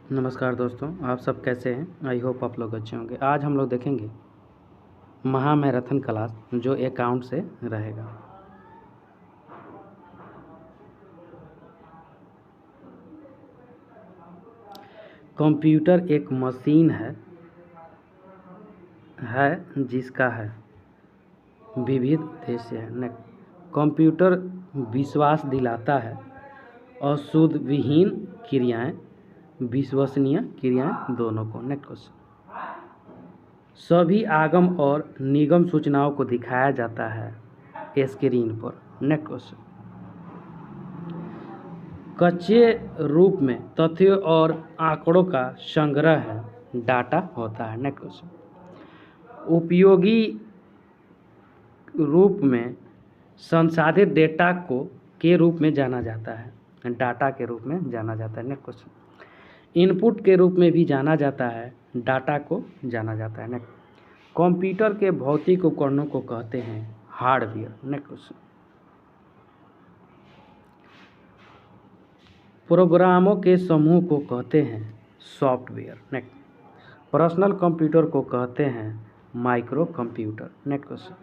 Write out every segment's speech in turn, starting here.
नमस्कार दोस्तों, आप सब कैसे हैं। आई होप आप लोग अच्छे होंगे। आज हम लोग देखेंगे महा मैराथन क्लास जो अकाउंट से रहेगा। कंप्यूटर एक मशीन है जिसका है विविध उद्देश्य है। नेक्स्ट, कंप्यूटर विश्वास दिलाता है अशुद्ध विहीन क्रियाएं, विश्वसनीय क्रियाएं दोनों को। नेक्स्ट क्वेश्चन, सभी आगम और निगम सूचनाओं को दिखाया जाता है स्क्रीन पर। नेक्स्ट क्वेश्चन, कच्चे रूप में तथ्यों और आंकड़ों का संग्रह है, डाटा होता है। नेक्स्ट क्वेश्चन, उपयोगी रूप में संसाधित डेटा को के रूप में जाना जाता है, डाटा के रूप में जाना जाता है। नेक्स्ट क्वेश्चन, इनपुट के रूप में भी जाना जाता है, डाटा को जाना जाता है। नेक्स्ट, कंप्यूटर के भौतिक उपकरणों को कहते हैं हार्डवेयर। नेक्स्ट क्वेश्चन, प्रोग्रामों के समूह को कहते हैं सॉफ्टवेयर। नेक्स्ट, पर्सनल कंप्यूटर को कहते हैं micro computer. Next question,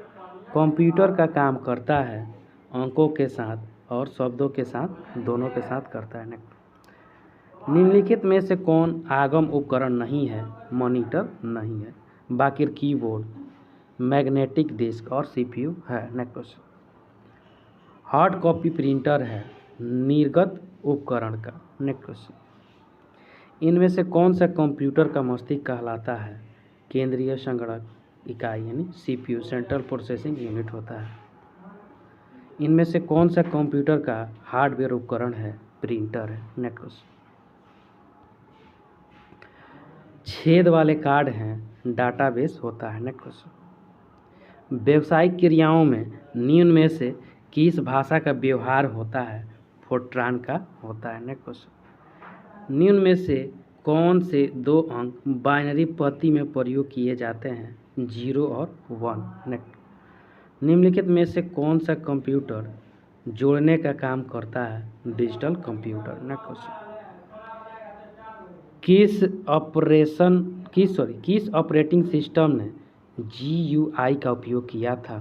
computer का काम करता है अंकों के साथ और शब्दों के साथ, दोनों के साथ करता है। नेक्स्ट, निम्नलिखित में से कौन आगम उपकरण नहीं है। मॉनिटर नहीं है, बाकी कीबोर्ड, मैग्नेटिक डिस्क और सीपीयू है। Next question, hard copy printer है निर्गत उपकरण का। नेक्स्ट क्वेश्चन, इनमें से कौन सा कंप्यूटर का मस्तिष्क कहलाता है। केंद्रीय संगणक इकाई यानी सीपीयू, सेंट्रल प्रोसेसिंग यूनिट होता है। इनमें से कौन सा कंप्यूटर का हार्डवेयर उपकरण है। प्रिंटर है। नेक्स्ट क्वेश्चन, छेद वाले कार्ड हैं, डाटाबेस होता है। नेक्स्ट क्वेश्चन, व्यावसायिक क्रियाओं में निम्न में से किस भाषा का व्यवहार होता है। फोर्ट्रान का होता है। नेक्स्ट क्वेश्चन, निम्न में से कौन से दो अंक बाइनरी पद्धति में प्रयोग किए जाते हैं। 0 और 1। नेक्स्ट, निम्नलिखित में से कौन सा कंप्यूटर जोड़ने का काम करता है। Digital computer. नेक्स्ट क्वेश्चन, किस ऑपरेटिंग सिस्टम ने GUI का उपयोग किया था।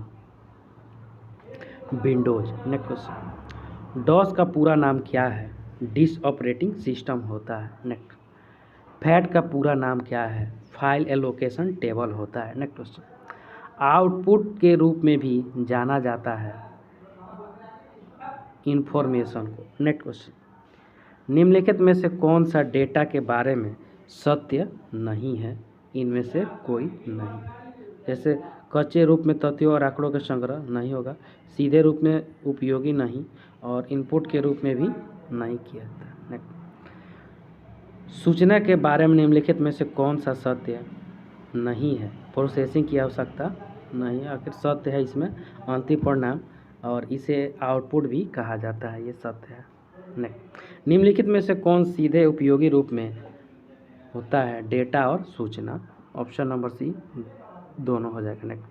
विंडोज। नेक्स्ट क्वेश्चन, डॉस का पूरा नाम क्या है। डिस ऑपरेटिंग सिस्टम होता है। नेक्स्ट, फैट का पूरा नाम क्या है। फाइल एलोकेशन टेबल होता है। नेक्स्ट क्वेश्चन, आउटपुट के रूप में भी जाना जाता है इंफॉर्मेशन को। नेक्स्ट क्वेश्चन, निम्नलिखित में से कौन सा डेटा के बारे में सत्य नहीं है। इनमें से कोई नहीं। जैसे कच्चे रूप में तथ्यों और आंकड़ों का संग्रह नहीं होगा, सीधे रूप में उपयोगी नहीं, और इनपुट के रूप में भी नहीं किया जाता। नेक्स्ट, सूचना के बारे में निम्नलिखित में से कौन सा सत्य नहीं है। प्रोसेसिंग की आवश्यकता नहीं है, आखिर सत्य है इसमें अंतिम परिणाम, और इसे आउटपुट भी कहा जाता है, ये सत्य है। नेक्स्ट, निम्नलिखित में से कौन सीधे उपयोगी रूप में होता है। डेटा और सूचना। ऑप्शन नंबर सी दोनों हो जाएगा। नेक्स्ट,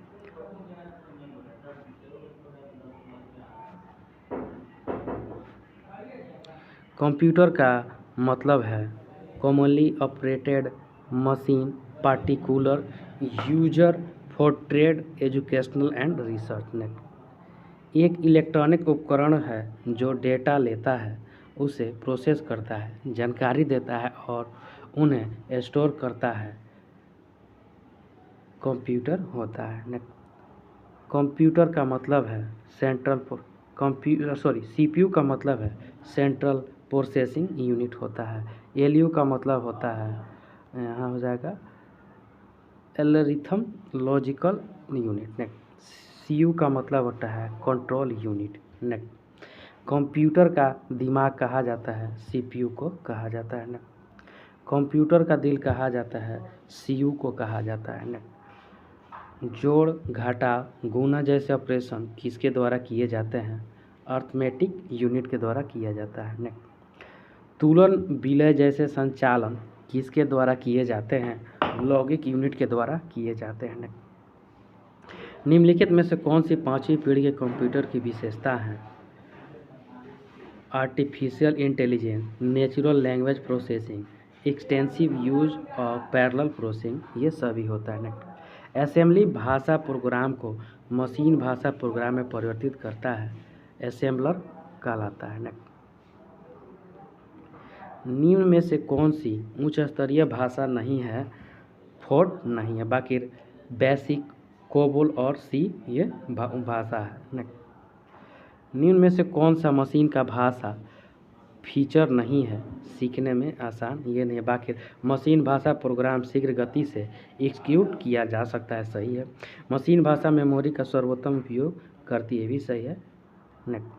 कंप्यूटर का मतलब है commonly operated machine, particular user for trade, educational and research. Next, एक इलेक्ट्रॉनिक उपकरण है जो डेटा लेता है, उसे प्रोसेस करता है, जानकारी देता है और उन्हें स्टोर करता है, कंप्यूटर होता है। नेक्स्ट, कंप्यूटर का मतलब है सीपीयू का मतलब है सेंट्रल प्रोसेसिंग यूनिट होता है। एलयू का मतलब होता है, यहाँ हो जाएगा algorithm logical unit. Next, CU का मतलब होता है कंट्रोल यूनिट। नेक्स्ट, कंप्यूटर का दिमाग कहा जाता है, सीपीयू को कहा जाता है। नेक्स्ट, कंप्यूटर का दिल कहा जाता है, सीयू को कहा जाता है। नेक्स्ट, जोड़, घटा, गुणा जैसे ऑपरेशन किसके द्वारा किए जाते हैं। अर्थमेटिक यूनिट के द्वारा किया जाता है। नेक्स्ट, तुलन विलय जैसे संचालन किसके द्वारा किए जाते हैं। लॉजिक यूनिट के द्वारा किए जाते हैं। नेक्स्ट, निम्नलिखित में से कौन सी पांचवी पीढ़ी के कंप्यूटर की विशेषता है। Artificial intelligence, natural language processing, extensive use of parallel processing, ये सभी होता है। नेक्स्ट, असेंबली भाषा प्रोग्राम को मशीन भाषा प्रोग्राम में परिवर्तित करता है, असेंबलर कहलाता है। नेक्स्ट, निम्न में से कौन सी उच्च स्तरीय भाषा नहीं है? फोर्ट नहीं है, बाकी बेसिक, कोबोल और सी ये भाषा है। नेक्स्ट, निम्न में से कौन सा मशीन का भाषा फीचर नहीं है, सीखने में आसान? ये नहीं है, बाकी मशीन भाषा प्रोग्राम शीघ्र गति से एग्जीक्यूट किया जा सकता है, सही है। मशीन भाषा मेमोरी का सर्वोत्तम उपयोग करती है, भी सही है। नेक्स्ट,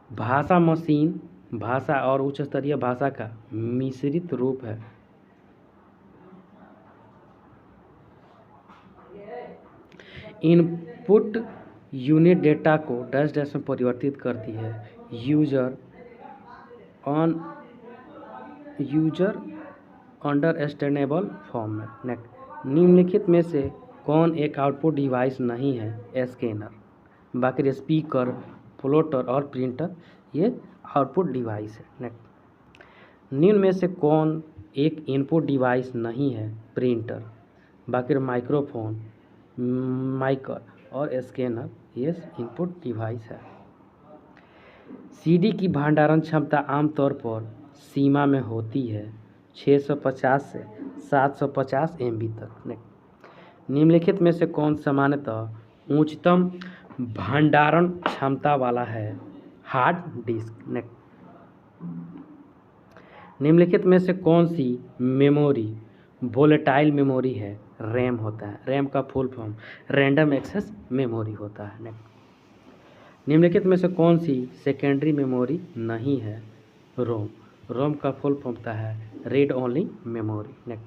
भाषा मशीन भाषा और उच्च स्तरीय भाषा का मिश्रित रूप है। इनपुट यूनिट डेटा को डैश डैश में परिवर्तित करती है, यूजर अंडरस्टैंडेबल फॉर्म में। नेक्स्ट, निम्नलिखित में से कौन एक आउटपुट डिवाइस नहीं है? स्कैनर, बाकी स्पीकर, प्लॉटर और प्रिंटर ये आउटपुट डिवाइस है। नेक्स्ट, निम्न में से कौन एक इनपुट डिवाइस नहीं है? प्रिंटर, बाकी माइक्रोफोन, माइकर और स्कैनर ये इनपुट डिवाइस है। सीडी की भंडारण क्षमता आमतौर पर सीमा में होती है 650 से 750 MB तक। निम्नलिखित में से कौन सामान्यतः उच्चतम भंडारण क्षमता वाला है? Hard disk. निम्नलिखित में से कौन सी मेमोरी वोलेटाइल मेमोरी है? रैम होता है, रैम का full form random access memory होता है। निम्नलिखित में से कौन सी सेकेंडरी मेमोरी नहीं है? रोम, रोम का फुल फॉर्म होता है रीड ओनली मेमोरी।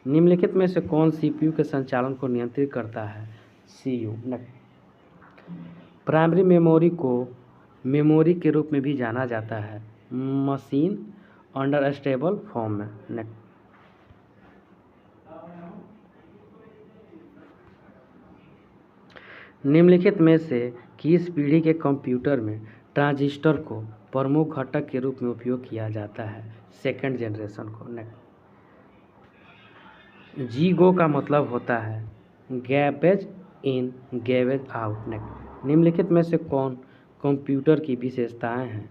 निम्नलिखित में से कौन सीपीयू के संचालन को नियंत्रित करता है? सीयू। प्राइमरी मेमोरी को मेमोरी के रूप में भी जाना जाता है, मशीन अंडरस्टैंडेबल फॉर्म में। निम्नलिखित में से किस पीढ़ी के कंप्यूटर में ट्रांजिस्टर को प्रमुख घटक के रूप में उपयोग किया जाता है? सेकंड जनरेशन को। जीगो का मतलब होता है गैबेज इन गैबेज आउट। निम्नलिखित में से कौन कंप्यूटर की विशेषताएं हैं?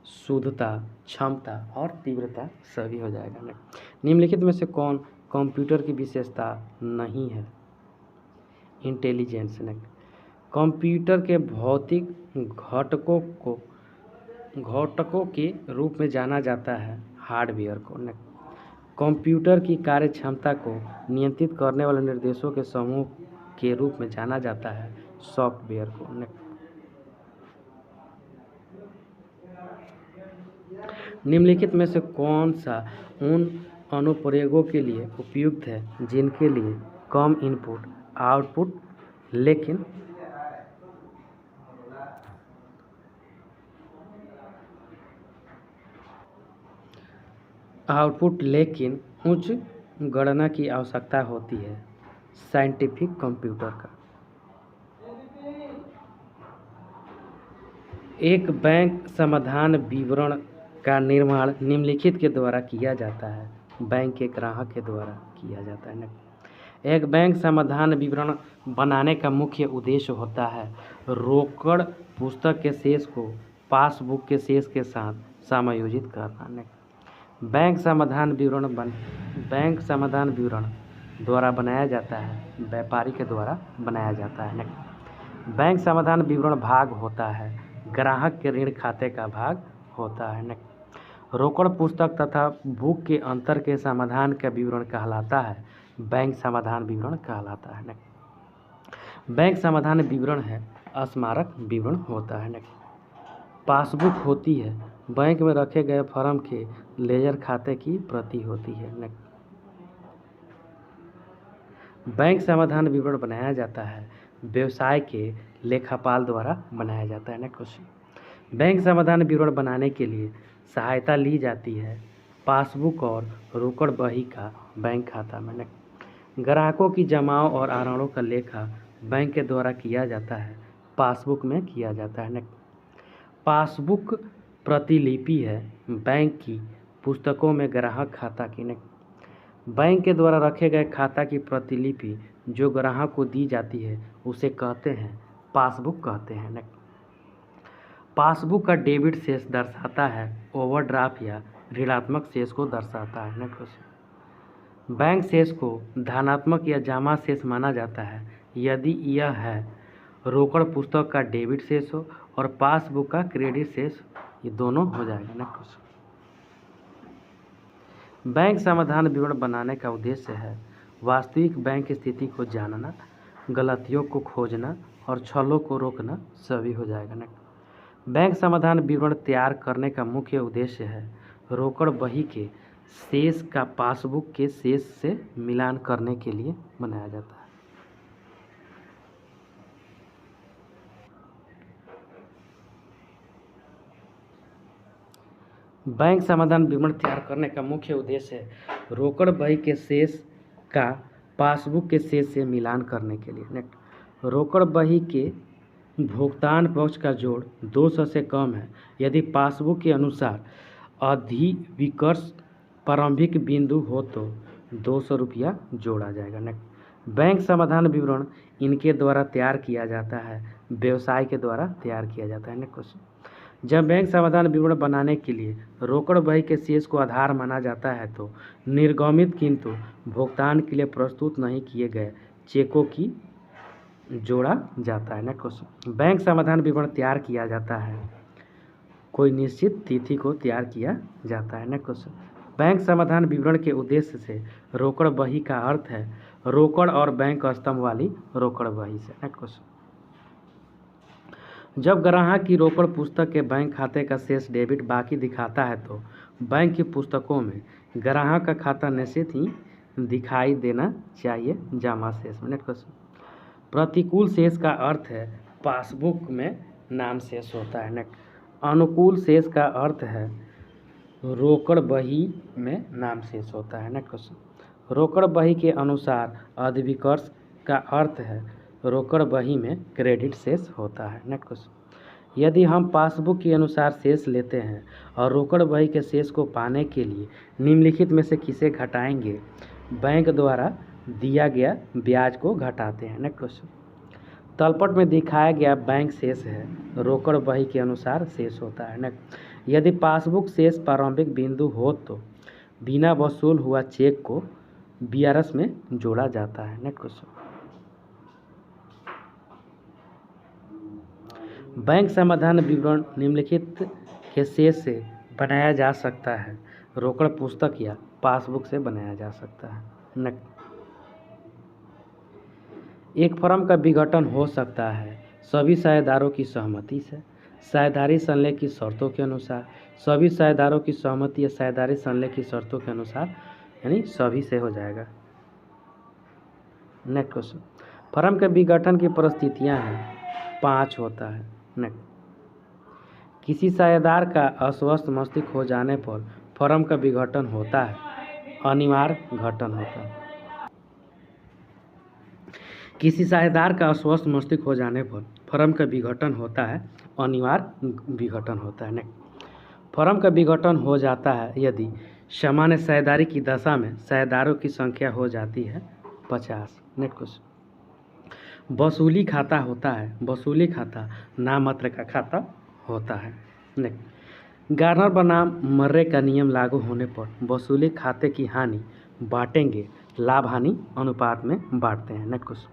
शुद्धता, क्षमता और तीव्रता, सभी हो जाएगा। निम्नलिखित में से कौन कंप्यूटर की विशेषता नहीं है? इंटेलिजेंस। कंप्यूटर के भौतिक घटकों के रूप में जाना जाता है हार्डवेयर को। कंप्यूटर की कार्य क्षमता को नियंत्रित करने वाले निर्देशों के समूह के रूप में जाना जाता है सॉफ्टवेयर को। निम्नलिखित में से कौन सा उन अनुप्रयोगों के लिए उपयुक्त है जिनके लिए कम इनपुट आउटपुट लेकिन उच्च गणना की आवश्यकता होती है? साइंटिफिक कंप्यूटर का। एक बैंक समाधान विवरण का निर्माण निम्नलिखित के द्वारा किया जाता है? बैंक के ग्राहक के द्वारा किया जाता है। एक बैंक समाधान विवरण बनाने का मुख्य उद्देश्य होता है रोकड़ पुस्तक के शेष को पासबुक के शेष के साथ समायोजित करना। बैंक समाधान विवरण द्वारा बनाया जाता है, व्यापारी के द्वारा बनाया जाता है। बैंक समाधान विवरण भाग होता है ग्राहक के ऋण खाते का भाग होता है। रोकड़ पुस्तक तथा बुक के अंतर के समाधान का विवरण कहलाता है बैंक समाधान विवरण कहलाता है। बैंक समाधान विवरण है स्मारक विवरण होता है। पासबुक होती है बैंक में रखे गए फर्म के लेजर खाते की प्रति होती है। बैंक समाधान विवरण बनाया जाता है व्यवसाय के लेखापाल द्वारा बनाया जाता है। क्वेश्चन, बैंक समाधान विवरण बनाने के लिए सहायता ली जाती है पासबुक और रोकड़ बही का बैंक खाता में। ग्राहकों की जमाओं और आहरणों का लेखा बैंक के द्वारा किया जाता है, पासबुक में किया जाता है। पासबुक प्रतिलिपि है बैंक की पुस्तकों में ग्राहक खाता की बैंक के द्वारा रखे गए खाता की प्रतिलिपि जो ग्राहक को दी जाती है उसे कहते हैं पासबुक कहते हैं। पासबुक का डेबिट शेष दर्शाता है ओवरड्राफ्ट या ऋणात्मक शेष को दर्शाता है। बैंक शेष को धनात्मक या जमा शेष माना जाता है यदि यह है रोकड़ पुस्तक का डेबिट शेष हो और पासबुक का क्रेडिट शेष, ये दोनों हो जाएगा। बैंक समाधान विवरण बनाने का उद्देश्य है वास्तविक बैंक की स्थिति को जानना, गलतियों को खोजना और छलों को रोकना, सभी हो जाएगा। बैंक समाधान विवरण तैयार करने का मुख्य उद्देश्य है रोकड़ बही के शेष का पासबुक के शेष से मिलान करने के लिए बनाया जाता है। बैंक समाधान विवरण तैयार करने का मुख्य उद्देश्य है रोकड़ बही के शेष का पासबुक के शेष से मिलान करने के लिए। रोकड़ बही के भुगतान पक्ष का जोड़ 200 से कम है यदि पासबुक के अनुसार अधिविकर्ष प्रारंभिक बिंदु हो तो 200 रुपया जोड़ा जाएगा। बैंक समाधान विवरण इनके द्वारा तैयार किया जाता है, व्यवसाय के द्वारा तैयार किया जाता है। जब बैंक समाधान विवरण बनाने के लिए रोकड़ बही के शेष को आधार माना जाता है तो निर्गमित किंतु भुगतान के लिए प्रस्तुत नहीं किए गए चेकों की जोड़ा जाता है। बैंक समाधान विवरण तैयार किया जाता है, कोई निश्चित तिथि को तैयार किया जाता है। बैंक समाधान विवरण के उद्देश्य से रोकड़ बही का अर्थ है रोकड़ और बैंक स्तंभ वाली रोकड़ बही से। जब ग्राहक की रोकड़ पुस्तक के बैंक खाते का शेष डेबिट बाकी दिखाता है तो बैंक की पुस्तकों में ग्राहक का खाता निश्चित ही दिखाई देना चाहिए जमा शेष में। प्रतिकूल शेष का अर्थ है पासबुक में नाम शेष होता है। अनुकूल शेष का अर्थ है रोकड़ बही में नाम शेष होता है। रोकड़ बही के अनुसार अधिविकर्ष का अर्थ है रोकड़ बही में क्रेडिट शेष होता है। यदि हम पासबुक के अनुसार शेष लेते हैं और रोकड़ बही के शेष को पाने के लिए निम्नलिखित में से किसे घटाएंगे, बैंक द्वारा दिया गया ब्याज को घटाते हैं। तलपट में दिखाया गया बैंक शेष है रोकड़ बही के अनुसार शेष होता है। यदि पासबुक शेष प्रारंभिक बिंदु हो तो बिना वसूल हुआ चेक को बीआरएस में जोड़ा जाता है। बैंक समाधान विवरण निम्नलिखित के शेष से बनाया जा सकता है, रोकड़ पुस्तक या पासबुक से बनाया जा सकता है। एक फर्म का विघटन हो सकता है सभी साझेदारों की सहमति से, साझेदारी संलेख की शर्तों के अनुसार, सभी साझेदारों की सहमति या साझेदारी संलेख की शर्तों के अनुसार, यानी सभी से हो जाएगा। नेक्स्ट क्वेश्चन, फर्म के विघटन की परिस्थितियां हैं 5 होता है। किसी साझेदार का अस्वस्थ मस्तिष्क हो जाने पर फर्म का विघटन होता है, अनिवार्य घटन होता है। किसी साझेदार का अस्वस्थ मस्तिष्क हो जाने पर फर्म का विघटन होता है, अनिवार्य विघटन होता है। फर्म का विघटन हो जाता है यदि सामान्य साझेदारी की दशा में साझेदारों की संख्या हो जाती है 50। नेक्स्ट क्वेश्चन, वसूली खाता होता है, वसूली खाता नाममात्र का खाता होता है। नेक्स्ट, गार्नर बनाम मर्रे का नियम लागू होने पर वसूली खाते की हानि बांटेंगे, लाभ हानि अनुपात में बांटते हैं। नेक्स्ट क्वेश्चन,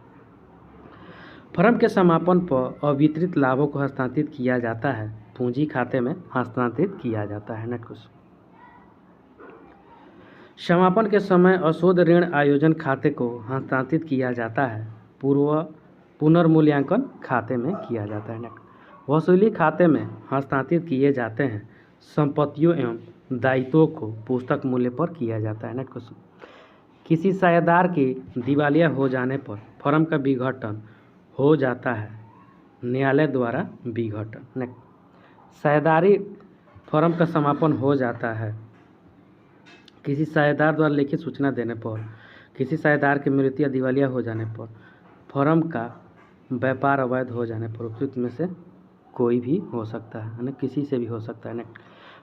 फर्म के समापन पर अवितरित लाभों को हस्तांतरित किया जाता है, पूंजी खाते में हस्तांतरित किया जाता है। नेक्स्ट क्वेश्चन, समापन के समय अशुद्ध ऋण आयोजन खाते को हस्तांतरित किया जाता है, पुनर्मूल्यांकन खाते में किया जाता है। वसूली खाते में हस्तांतरित किए जाते हैं संपत्तियों एवं दायित्वों को पुस्तक मूल्य पर किया जाता है। नेक्स्ट क्वेश्चन, किसी साझेदार के दिवालिया हो जाने पर फर्म का विघटन हो जाता है, न्यायालय द्वारा विघटन। नेक्स्ट, साझेदारी फर्म का समापन हो जाता है किसी साझेदार द्वारा लिखित सूचना देने पर, किसी साझेदार की मृत्यु या दिवालिया हो जाने पर, फर्म का व्यापार अवैध हो जाने पर, उपयुक्त में से कोई भी हो सकता है, किसी से भी हो सकता है।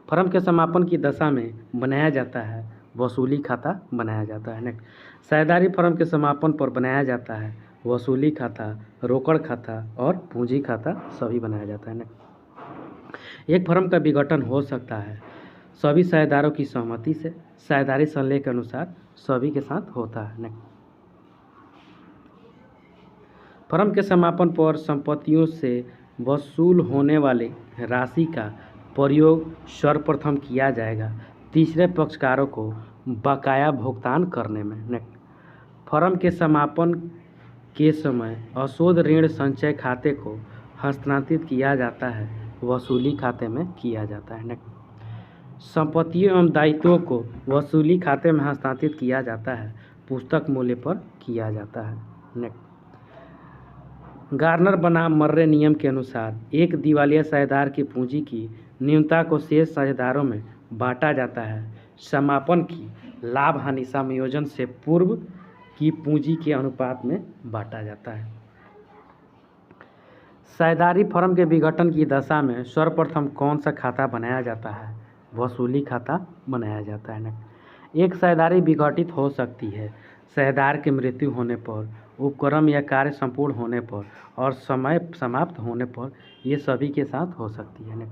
फर्म के समापन की दशा में बनाया जाता है वसूली खाता बनाया जाता है। नेक्स्ट, साझेदारी फर्म के समापन पर बनाया जाता है वसूली खाता, रोकड़ खाता और पूंजी खाता सभी बनाया जाता है। नेक्स्ट, एक फर्म का विघटन हो सकता है सभी साझेदारों की सहमति से, साझेदारी संलेख के अनुसार सभी के साथ होता है। नेक्स्ट, फर्म के समापन पर संपत्तियों से वसूल होने वाले राशि का प्रयोग सर्वप्रथम किया जाएगा तीसरे पक्षकारों को बकाया भुगतान करने में। नेक्स्ट, फर्म के समापन के समय अशोध ऋण संचय खाते को हस्तांतरित किया जाता है वसूली खाते में किया जाता है। नेक्स्ट, संपत्तियों एवं दायित्वों को वसूली खाते में हस्तांतरित किया जाता है पुस्तक मूल्य पर किया जाता है। नेक्स्ट, गार्नर बनाम मर्रे नियम के अनुसार एक दिवालिया साझेदार की पूंजी की न्यूनता को शेष साझेदारों में बांटा जाता है समापन की लाभ हानि समायोजन से पूर्व की पूंजी के अनुपात में बांटा जाता है। साझेदारी फर्म के विघटन की दशा में सर्वप्रथम कौन सा खाता बनाया जाता है? वसूली खाता बनाया जाता है। एक साझेदारी विघटित हो सकती है साझेदार की मृत्यु होने पर, उपक्रम या कार्य संपूर्ण होने पर और समय समाप्त होने पर। ये सभी के साथ हो सकती है।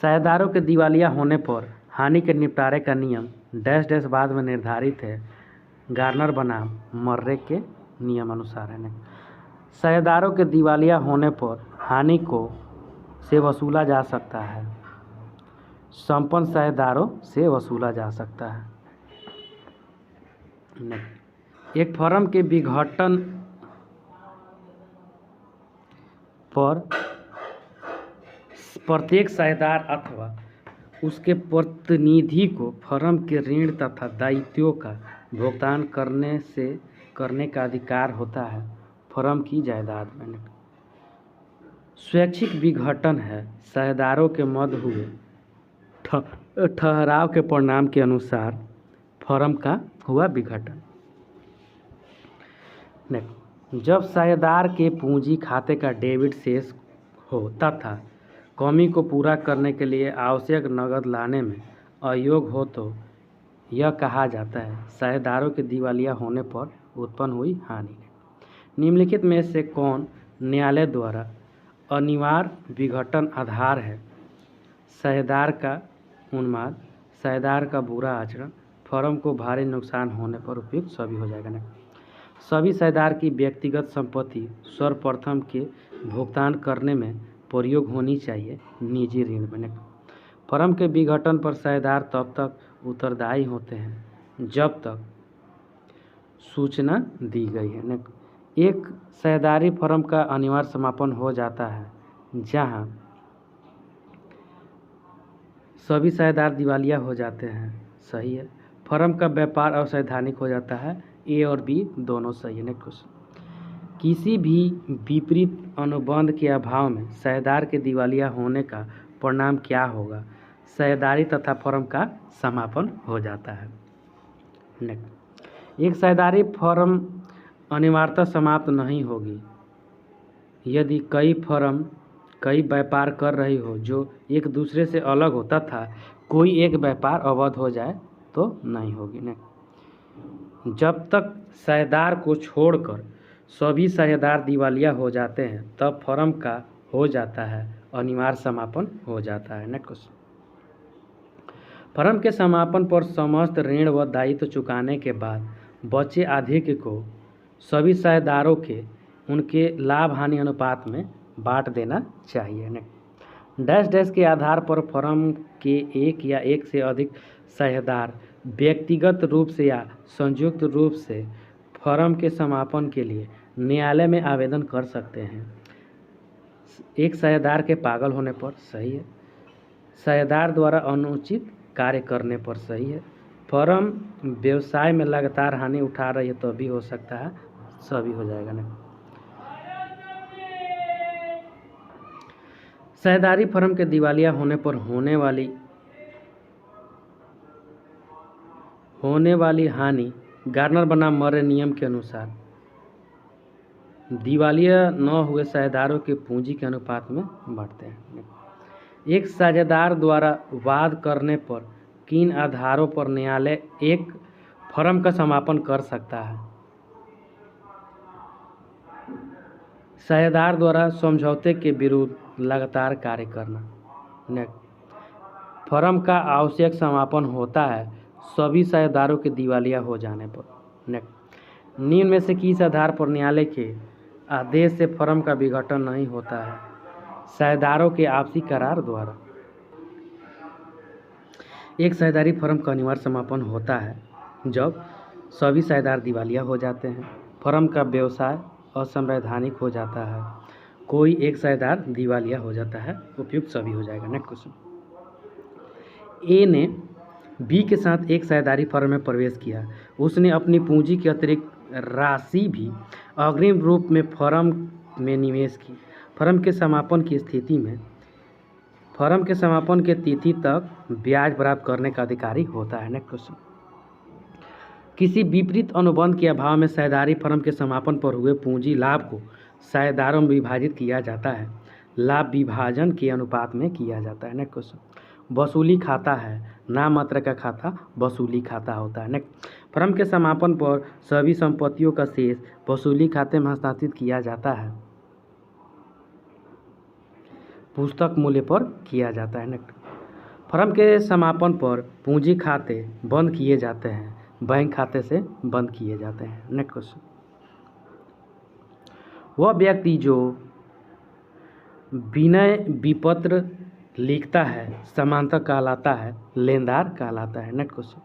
साझेदारों के दिवालिया होने पर हानि के निपटारे का नियम डैश डैश बाद में निर्धारित है गार्नर बनाम मर्रे के नियम अनुसार है। साझेदारों के दिवालिया होने पर हानि को से वसूला जा सकता है, संपन्न साझेदारों से वसूला जा सकता है। एक फर्म के विघटन पर प्रत्येक साझेदार अथवा उसके प्रतिनिधि को फर्म के ऋण तथा दायित्वों का भुगतान करने का अधिकार होता है फर्म की जायदाद में। स्वैच्छिक विघटन है साझेदारों के मध्य हुए ठहराव के परिणाम के अनुसार फर्म का हुआ विघटन। जब साझेदार के पूंजी खाते का डेबिट शेष हो तथा कमी को पूरा करने के लिए आवश्यक नकद लाने में अयोग्य हो तो यह कहा जाता है साझेदारों के दिवालिया होने पर उत्पन्न हुई हानि। निम्नलिखित में से कौन न्यायालय द्वारा अनिवार्य विघटन आधार है? साझेदार का उन्माद, साझेदार का बुरा आचरण, फर्म को भारी नुकसान होने पर उपयुक्त सभी हो जाएगा। सभी साझेदार की व्यक्तिगत संपत्ति सर्वप्रथम के भुगतान करने में प्रयोग होनी चाहिए निजी ऋण में। फर्म के विघटन पर साझेदार तब तक उत्तरदायी होते हैं जब तक सूचना दी गई है। एक साझेदारी फर्म का अनिवार्य समापन हो जाता है जहां सभी साझेदार दिवालिया हो जाते हैं, सही है। फर्म का व्यापार असंवैधानिक हो जाता है, ए और बी दोनों सही है। किसी भी विपरीत अनुबंध के अभाव में साझेदार के दिवालिया होने का परिणाम क्या होगा? साझेदारी तथा फर्म का समापन हो जाता है। एक साझेदारी फर्म अनिवार्यतः समाप्त नहीं होगी यदि कई व्यापार कर रही हो जो एक दूसरे से अलग हो तथा कोई एक व्यापार अवैध हो जाए तो नहीं होगी। जब तक साझेदार को छोड़कर सभी साझेदार दिवालिया हो जाते हैं तब फर्म का हो जाता है अनिवार्य समापन हो जाता है। फर्म के समापन पर समस्त ऋण व दायित्व चुकाने के बाद बचे अधिक को सभी साझेदारों के उनके लाभ हानि अनुपात में बांट देना चाहिए। डैश डैश के आधार पर फर्म के एक या एक से अधिक साझेदार व्यक्तिगत रूप से या संयुक्त रूप से फर्म के समापन के लिए न्यायालय में आवेदन कर सकते हैं। एक साझेदार के पागल होने पर, सही है। साझेदार द्वारा अनुचित कार्य करने पर, सही है। फर्म व्यवसाय में लगातार हानि उठा रही है तो भी हो सकता है, सभी हो जाएगा। साझेदारी फर्म के दिवालिया होने पर होने वाली हानि गार्नर बनाम मर्रे नियम के अनुसार दिवालिया न हुए साझेदारों के पूंजी के अनुपात में बांटते हैं। एक साझेदार द्वारा वाद करने पर किन आधारों पर न्यायालय एक फर्म का समापन कर सकता है? साझेदार द्वारा समझौते के विरुद्ध लगातार कार्य करना। नेक्स्ट, फर्म का आवश्यक समापन होता है सभी साझेदारों के दिवालिया हो जाने पर। नेक्स्ट, निम्न में से किस आधार पर न्यायालय के आदेश से फर्म का विघटन नहीं होता है? साझेदारों के आपसी करार द्वारा। एक साझेदारी फर्म का अनिवार्य समापन होता है जब सभी साझेदार दिवालिया हो जाते हैं, फर्म का व्यवसाय असंवैधानिक हो जाता है, कोई एक साझेदार दिवालिया हो जाता है, उपयुक्त सभी हो जाएगा। नेक्स्ट क्वेश्चन, ए ने बी के साथ एक साझेदारी फर्म में प्रवेश किया। उसने अपनी पूंजी के अतिरिक्त राशि भी अग्रिम रूप में फर्म में निवेश की। फर्म के समापन की स्थिति में फर्म के समापन के तिथि तक ब्याज प्राप्त करने का अधिकारी होता है। नेक्स्ट क्वेश्चन, किसी विपरीत अनुबंध के अभाव में साझेदारी फर्म के समापन पर हुए पूंजी लाभ को साझेदारों में विभाजित किया जाता है। लाभ विभाजन के अनुपात में किया जाता है। नेक्स्ट क्वेश्चन, वसूली खाता है, नाम मात्र का खाता वसूली खाता होता है। नेक्स्ट, फर्म के समापन पर सभी संपत्तियों का शेष वसूली खाते में हस्तांतरित किया जाता है, पुस्तक मूल्य पर किया जाता है। नेक्स्ट, फर्म के समापन पर पूंजी खाते बंद किए जाते हैं, बैंक खाते से बंद किए जाते हैं। नेक्स्ट क्वेश्चन, वह व्यक्ति जो विनय विपत्र लिखता है समांतर कहलाता है, लेनदार कहलाता है। नेक्स्ट क्वेश्चन,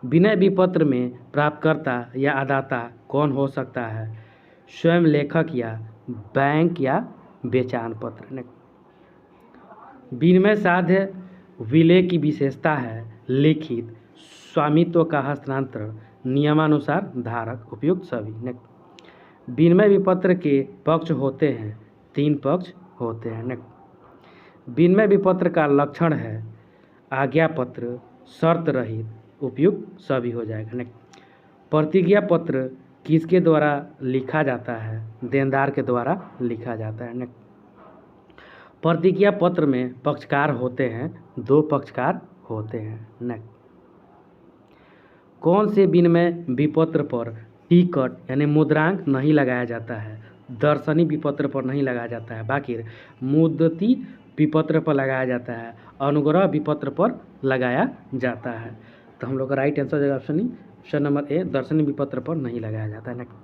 विनय विपत्र में प्राप्तकर्ता या अदाता कौन हो सकता है? स्वयं लेखक या बैंक या बेचान पत्र। नेक्स्ट, विनिमय साध्य विलय की विशेषता है लिखित स्वामित्व का हस्तांतरण, नियमानुसार धारक, उपयुक्त सभी। नेक्स्ट, विनिमय विपत्र के पक्ष होते हैं, 3 पक्ष होते हैं। नेक्स्ट, विनिमय विपत्र का लक्षण है आज्ञा पत्र, शर्त रहित, उपयुक्त सभी हो जाएगा। नेक्स्ट, प्रतिज्ञा पत्र किसके द्वारा लिखा जाता है? देनदार के द्वारा लिखा जाता है। नेक्स्ट, प्रतिज्ञा पत्र में पक्षकार होते हैं, 2 पक्षकार होते हैं। नेक्स्ट, कौन से विनिमय विपत्र पर टिकट यानी मुद्रांक नहीं लगाया जाता है? दर्शनी विपत्र पर नहीं लगाया जाता है, बाकी मुद्दती विपत्र पर लगाया जाता है, अनुग्रह विपत्र पर लगाया जाता है। तो हम लोग का राइट आंसर हो जाएगा ऑप्शन नंबर ए, दर्शनी विपत्र पर नहीं लगाया जाता है। नेक्स्ट,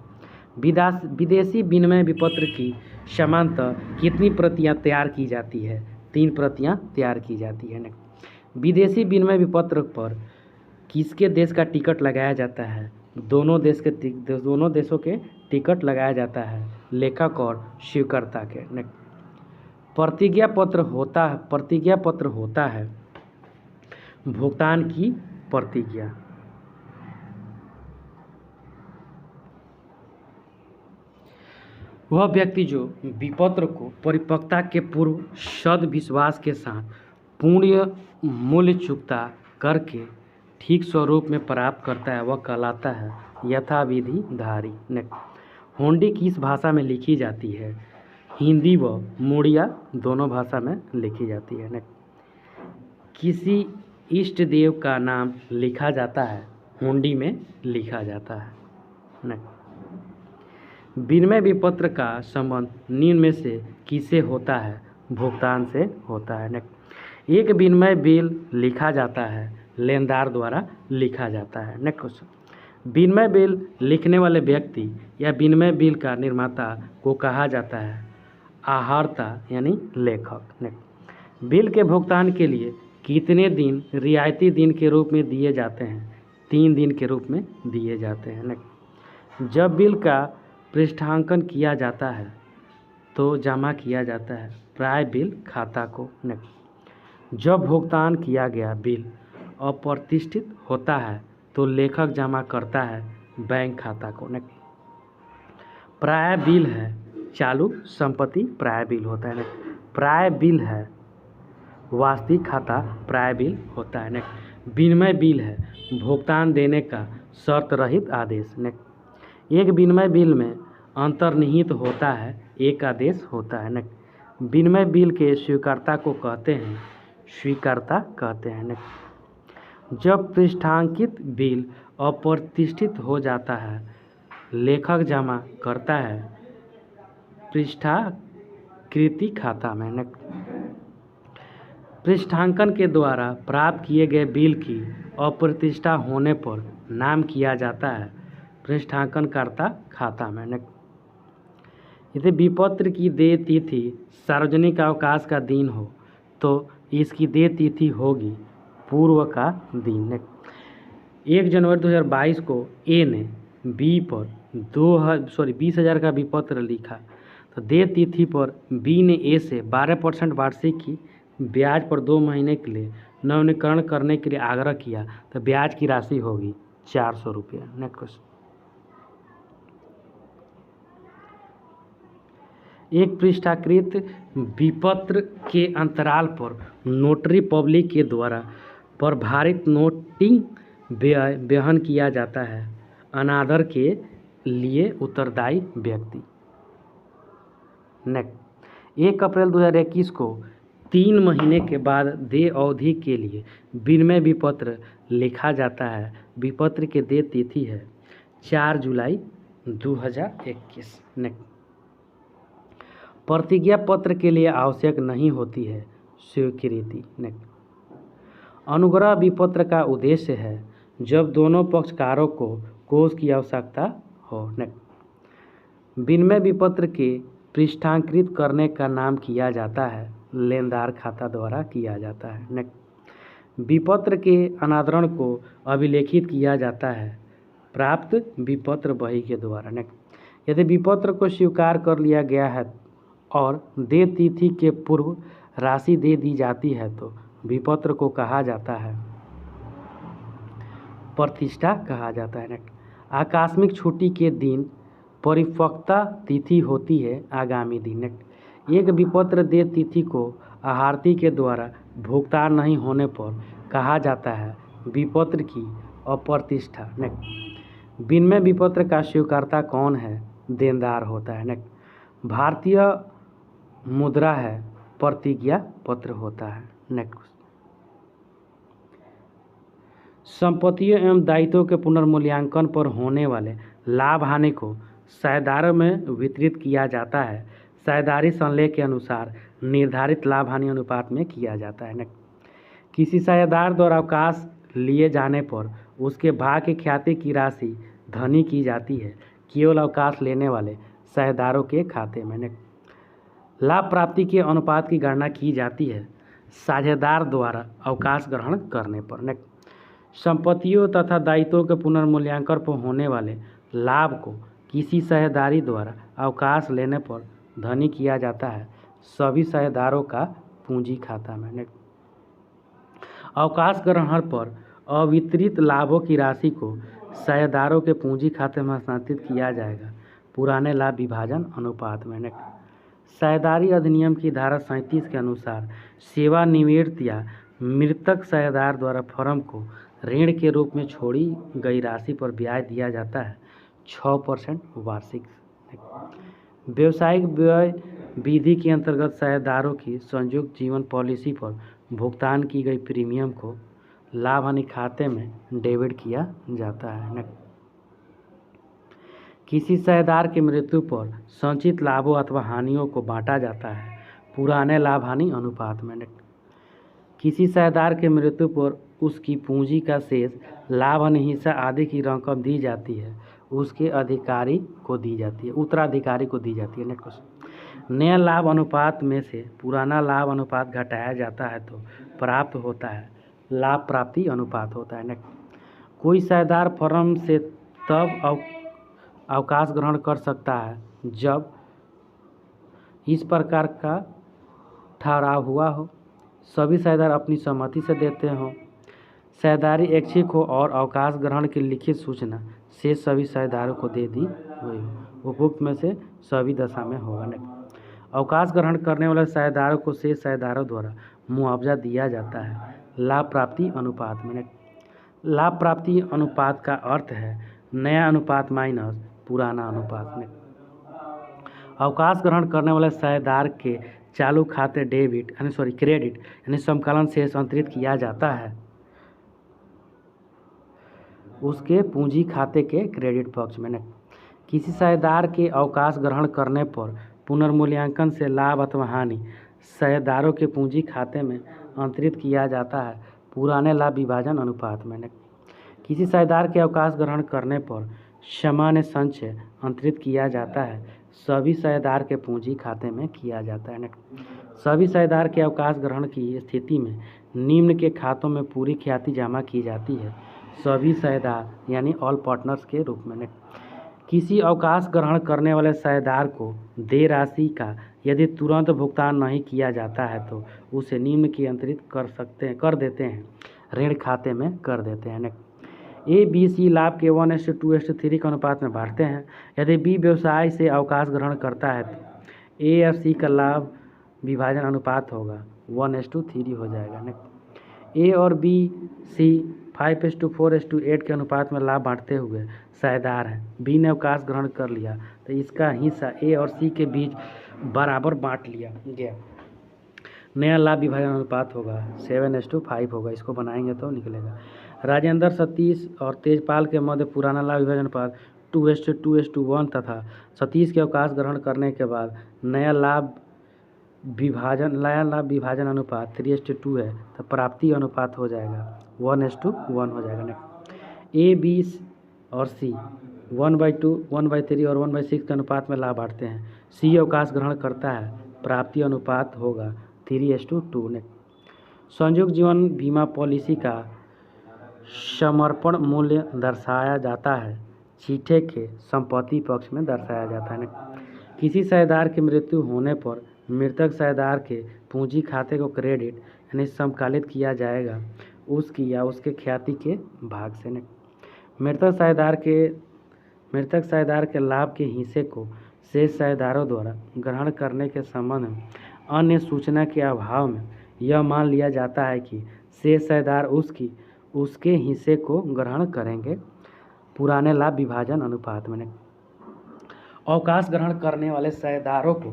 विदेशी विनिमय विपत्र की समानतः कितनी प्रतियां तैयार की जाती है? 3 प्रतियां तैयार की जाती है। नेक्स्ट, विदेशी विनिमय विपत्र पर किसके देश का टिकट लगाया जाता है? दोनों देशों के टिकट लगाया जाता है, लेखक और स्वीकर्ता के। नेक्स्ट, प्रतिज्ञा पत्र होता है भुगतान की प्रतिज्ञा। वह व्यक्ति जो विपत्र को परिपक्वता के पूर्व सद्विश्वास के साथ पूर्ण मूल्य चुकता करके ठीक स्वरूप में प्राप्त करता है, वह कहलाता है यथाविधि धारी। नेक्स्ट, हुंडी किस भाषा में लिखी जाती है? हिंदी व मुड़िया दोनों भाषा में लिखी जाती है। नेक्स्ट, किसी इष्ट देव का नाम लिखा जाता है? हुंडी में लिखा जाता है। नेक्स्ट, विनिमय विपत्र का संबंध निम्न में से किससे होता है? भुगतान से होता है। नेक्स्ट, एक विनिमय बिल लिखा जाता है, लेनदार द्वारा लिखा जाता है। नेक्स्ट क्वेश्चन, विनिमय बिल लिखने वाले व्यक्ति या विनिमय बिल का निर्माता को कहा जाता है आहर्ता यानी लेखक। नेक्स्ट, बिल के भुगतान के लिए कितने दिन रियायती दिन के रूप में दिए जाते हैं? 3 दिन के रूप में दिए जाते हैं। नेक्स्ट, जब बिल का पृष्ठांकन किया जाता है तो जमा किया जाता है प्राय बिल खाता को। नेक्स्ट, जब भुगतान किया गया बिल अप्रतिष्ठित होता है तो लेखक जमा करता है बैंक खाता को। नेक्स्ट, प्राय बिल है चालू संपत्ति प्राय बिल होता है। नेक्स्ट, प्राय बिल है वास्तविक खाता प्राय बिल होता है। नेक्स्ट, विनिमय बिल है भुगतान देने का शर्त रहित आदेश। नेक्स्ट, एक विनिमय बिल में अंतर्निहित होता है एक आदेश होता है। नेक्स्ट, विनिमय बिल के स्वीकर्ता को कहते हैं स्वीकर्ता कहते हैं। जब पृष्ठांकित बिल अप्रतिष्ठित हो जाता है, लेखक जमा करता है पृष्ठाकृति खाता में। पृष्ठांकन के द्वारा प्राप्त किए गए बिल की अप्रतिष्ठा होने पर नाम किया जाता है पृष्ठांकनकर्ता खाता में। यदि विपत्र की देय तिथि सार्वजनिक अवकाश का दिन हो तो इसकी देय तिथि होगी पूर्व का दिन। 1 जनवरी 2022 को ए ने बी पर 20,000 का विपत्र लिखा, तो देय तिथि पर बी ने ए से 12% वार्षिक की ब्याज पर 2 महीने के लिए नवीनीकरण करने के लिए आग्रह किया, तो ब्याज की राशि होगी 400 रुपया। नेक्स्ट क्वेश्चन, एक पृष्ठाकृत विपत्र के अंतराल पर नोटरी पब्लिक के द्वारा प्रभारित नोटिंग व्यय वहन किया जाता है अनादर के लिए उत्तरदायी व्यक्ति। नेक्स्ट, 1 अप्रैल 2021 को 3 महीने के बाद देय अवधि के लिए विनिमय विपत्र लिखा जाता है। विपत्र की देय तिथि है 4 जुलाई 2021। नेक्स्ट, प्रतिज्ञा पत्र के लिए आवश्यक नहीं होती है स्वीकृति। नेक्स्ट, अनुग्रह विपत्र का उद्देश्य है जब दोनों पक्षकारों को कोष की आवश्यकता हो। नेक्स्ट, विनिमय विपत्र के पृष्ठांकित करने का नाम किया जाता है लेनदार खाता द्वारा किया जाता है। नेक्स्ट, विपत्र के अनादरण को अभिलेखित किया जाता है प्राप्त विपत्र बही के द्वारा। नेक्स्ट, यदि विपत्र को स्वीकार कर लिया गया है और देय तिथि के पूर्व राशि दे दी जाती है तो विपत्र को कहा जाता है प्रतिष्ठा कहा जाता है। नेक्स्ट, आकस्मिक छुट्टी के दिन परिपक्वता तिथि होती है आगामी दिन। नेक्स्ट, एक विपत्र देय तिथि को आहार्थी के द्वारा भुगतान नहीं होने पर कहा जाता है विपत्र की अप्रतिष्ठा। नेक्स्ट, विनिमय विपत्र का स्वीकर्ता कौन है? देनदार होता है। नेक्स्ट, भारतीय मुद्रा है प्रतिज्ञा पत्र होता है। नेक्स्ट, संपत्तियों एवं दायित्वों के पुनर्मूल्यांकन पर होने वाले लाभ हानि को साझेदारों में वितरित किया जाता है। साझेदारी संलेख के अनुसार निर्धारित लाभ हानि अनुपात में किया जाता है। नेक्स्ट, किसी साझेदार द्वारा अवकाश लिए जाने पर उसके भाग की ख्याति की राशि धनी की जाती है केवल अवकाश लेने वाले साझेदारों के खाते में। नेक्स्ट, लाभ प्राप्ति के अनुपात की गणना की जाती है साझेदार द्वारा अवकाश ग्रहण करने पर। नेक्स्ट, संपत्तियों तथा दायित्वों के पुनर्मूल्यांकन पर होने वाले लाभ को किसी साझेदारी द्वारा अवकाश लेने पर धनी किया जाता है सभी साझेदारों का पूंजी खाता में। नेक्स्ट, अवकाश ग्रहण पर अवितरित लाभों की राशि को साझेदारों के पूंजी खाते में हस्तांतरित किया जाएगा पुराने लाभ विभाजन अनुपात में। नेक्स्ट, साझेदारी अधिनियम की धारा 37 के अनुसार सेवानिवृत्त या मृतक साझेदार द्वारा फर्म को ऋण के रूप में छोड़ी गई राशि पर ब्याज दिया जाता है 6% वार्षिक। व्यावसायिक व्यय विधि के अंतर्गत साझेदारों की संयुक्त जीवन पॉलिसी पर भुगतान की गई प्रीमियम को लाभ हानि खाते में डेबिट किया जाता है। किसी साझेदार की मृत्यु पर संचित लाभों अथवा हानियों को बांटा जाता है पुराने लाभ हानि अनुपात में। किसी साझेदार की मृत्यु पर उसकी पूंजी का शेष लाभ हानि हिस्सा आदि की रकम दी जाती है उसके अधिकारी को दी जाती है उत्तराधिकारी को दी जाती है। नेक्स्ट, नया लाभ अनुपात में से पुराना लाभ अनुपात घटाया जाता है तो प्राप्त होता है लाभ प्राप्ति अनुपात होता है। नेक्स्ट, कोई साझेदार फर्म से तब अवकाश ग्रहण कर सकता है जब इस प्रकार का ठहराव हुआ हो, सभी साझेदार अपनी सहमति से देते हों, साझेदारी ऐच्छिक हो और अवकाश ग्रहण की लिखित सूचना से सभी साझेदारों को दे दी गई हो। उपयुक्त में से सभी दशा में होगा। अवकाश ग्रहण करने वाले साझेदारों को शेष साझेदारों द्वारा मुआवजा दिया जाता है लाभ प्राप्ति अनुपात में। लाभ प्राप्ति अनुपात का अर्थ है नया अनुपात माइनस पुराना अनुपात में। अवकाश ग्रहण करने वाले साझेदार के चालू खाते क्रेडिट यानी समकालन शेष अंतरित किया जाता है उसके पूंजी खाते के क्रेडिट पक्ष में। किसी साझेदार के अवकाश ग्रहण करने पर पुनर्मूल्यांकन से लाभ अथवा हानि साझेदारों के पूंजी खाते में अंतरित किया जाता है पुराने लाभ विभाजन अनुपात में। किसी साझेदार के अवकाश ग्रहण करने पर सामान्य संचय अंतरित किया जाता है सभी साझेदार के पूंजी खाते में किया जाता है। सभी साझेदार के अवकाश ग्रहण की स्थिति में निम्न के खातों में पूरी ख्याति जमा की जाती है सभी साझेदार यानी ऑल पार्टनर्स के रूप में। किसी अवकाश ग्रहण करने वाले साझेदार को देय राशि का यदि तुरंत भुगतान नहीं किया जाता है तो उसे निम्न की अंतरित कर देते हैं ऋण खाते में कर देते हैं। ए बी सी लाभ के 1:2:3 के अनुपात में बांटते हैं। यदि बी व्यवसाय से अवकाश ग्रहण करता है तो ए और सी का लाभ विभाजन अनुपात होगा 1:3 हो जाएगा। ए और बी सी 5:4:8 के अनुपात में लाभ बांटते हुए साझेदार हैं। बी ने अवकाश ग्रहण कर लिया तो इसका हिस्सा ए और सी के बीच बराबर बांट लिया गया। नया लाभ विभाजन अनुपात होगा 7:5 होगा। इसको बनाएंगे तो निकलेगा। राजेंद्र सतीश और तेजपाल के मध्य पुराना लाभ विभाजन अनुपात 2:2:1 तथा सतीश के अवकाश ग्रहण करने के बाद नया लाभ विभाजन अनुपात 3:2 है तो प्राप्ति अनुपात हो जाएगा 1:1 हो जाएगा। ए बी और सी 1/2, 1/3 और 1/6 के अनुपात में लाभ बांटते हैं। सी अवकाश ग्रहण करता है प्राप्ति अनुपात होगा 3:2। संयुक्त जीवन बीमा पॉलिसी का समर्पण मूल्य दर्शाया जाता है चीटे के संपत्ति पक्ष में दर्शाया जाता है। किसी साझेदार की मृत्यु होने पर मृतक साझेदार के पूंजी खाते को क्रेडिट यानी समकालित किया जाएगा उसकी या उसके ख्याति के भाग से। मृतक साझेदार के लाभ के हिस्से को शेष साझेदारों द्वारा ग्रहण करने के संबंध में अन्य सूचना के अभाव में यह मान लिया जाता है कि शेष साझेदार उसके हिस्से को ग्रहण करेंगे पुराने लाभ विभाजन अनुपात में। अवकाश ग्रहण करने वाले साझेदारों को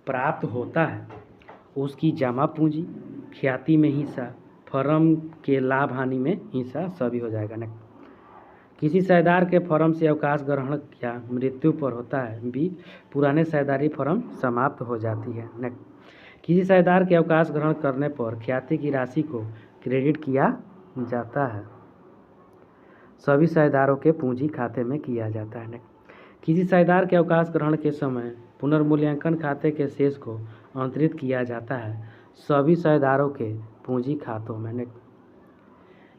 प्राप्त होता है उसकी जमा पूंजी ख्याति में हिस्सा फर्म के लाभ हानि में हिस्सा सभी हो जाएगा। किसी साझेदार के फर्म से अवकाश ग्रहण या मृत्यु पर होता है बी पुराने साझेदारी फर्म समाप्त हो जाती है। किसी साझेदार के अवकाश ग्रहण करने पर ख्याति की राशि को क्रेडिट किया जाता है सभी साझेदारों के पूंजी खाते में किया जाता है। किसी साझेदार के अवकाश ग्रहण के समय पुनर्मूल्यांकन खाते के शेष को अंतरित किया जाता है सभी साझेदारों के पूंजी खातों में।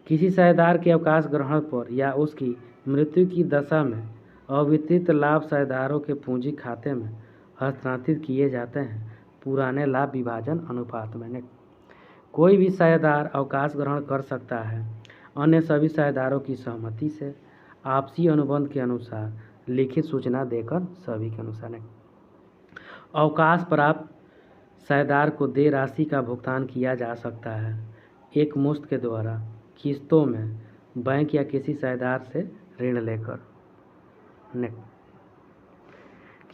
किसी साझेदार के अवकाश ग्रहण पर या उसकी मृत्यु की दशा में अवितरित लाभ साझेदारों के पूंजी खाते में हस्तांतरित किए जाते हैं पुराने लाभ विभाजन अनुपात में। कोई भी साझेदार अवकाश ग्रहण कर सकता है अन्य सभी साझेदारों की सहमति से आपसी अनुबंध के अनुसार लिखित सूचना देकर सभी के अनुसार। अवकाश प्राप्त साझेदार को देय राशि का भुगतान किया जा सकता है एक मुश्त के द्वारा किस्तों में बैंक या किसी साझेदार से ऋण लेकर।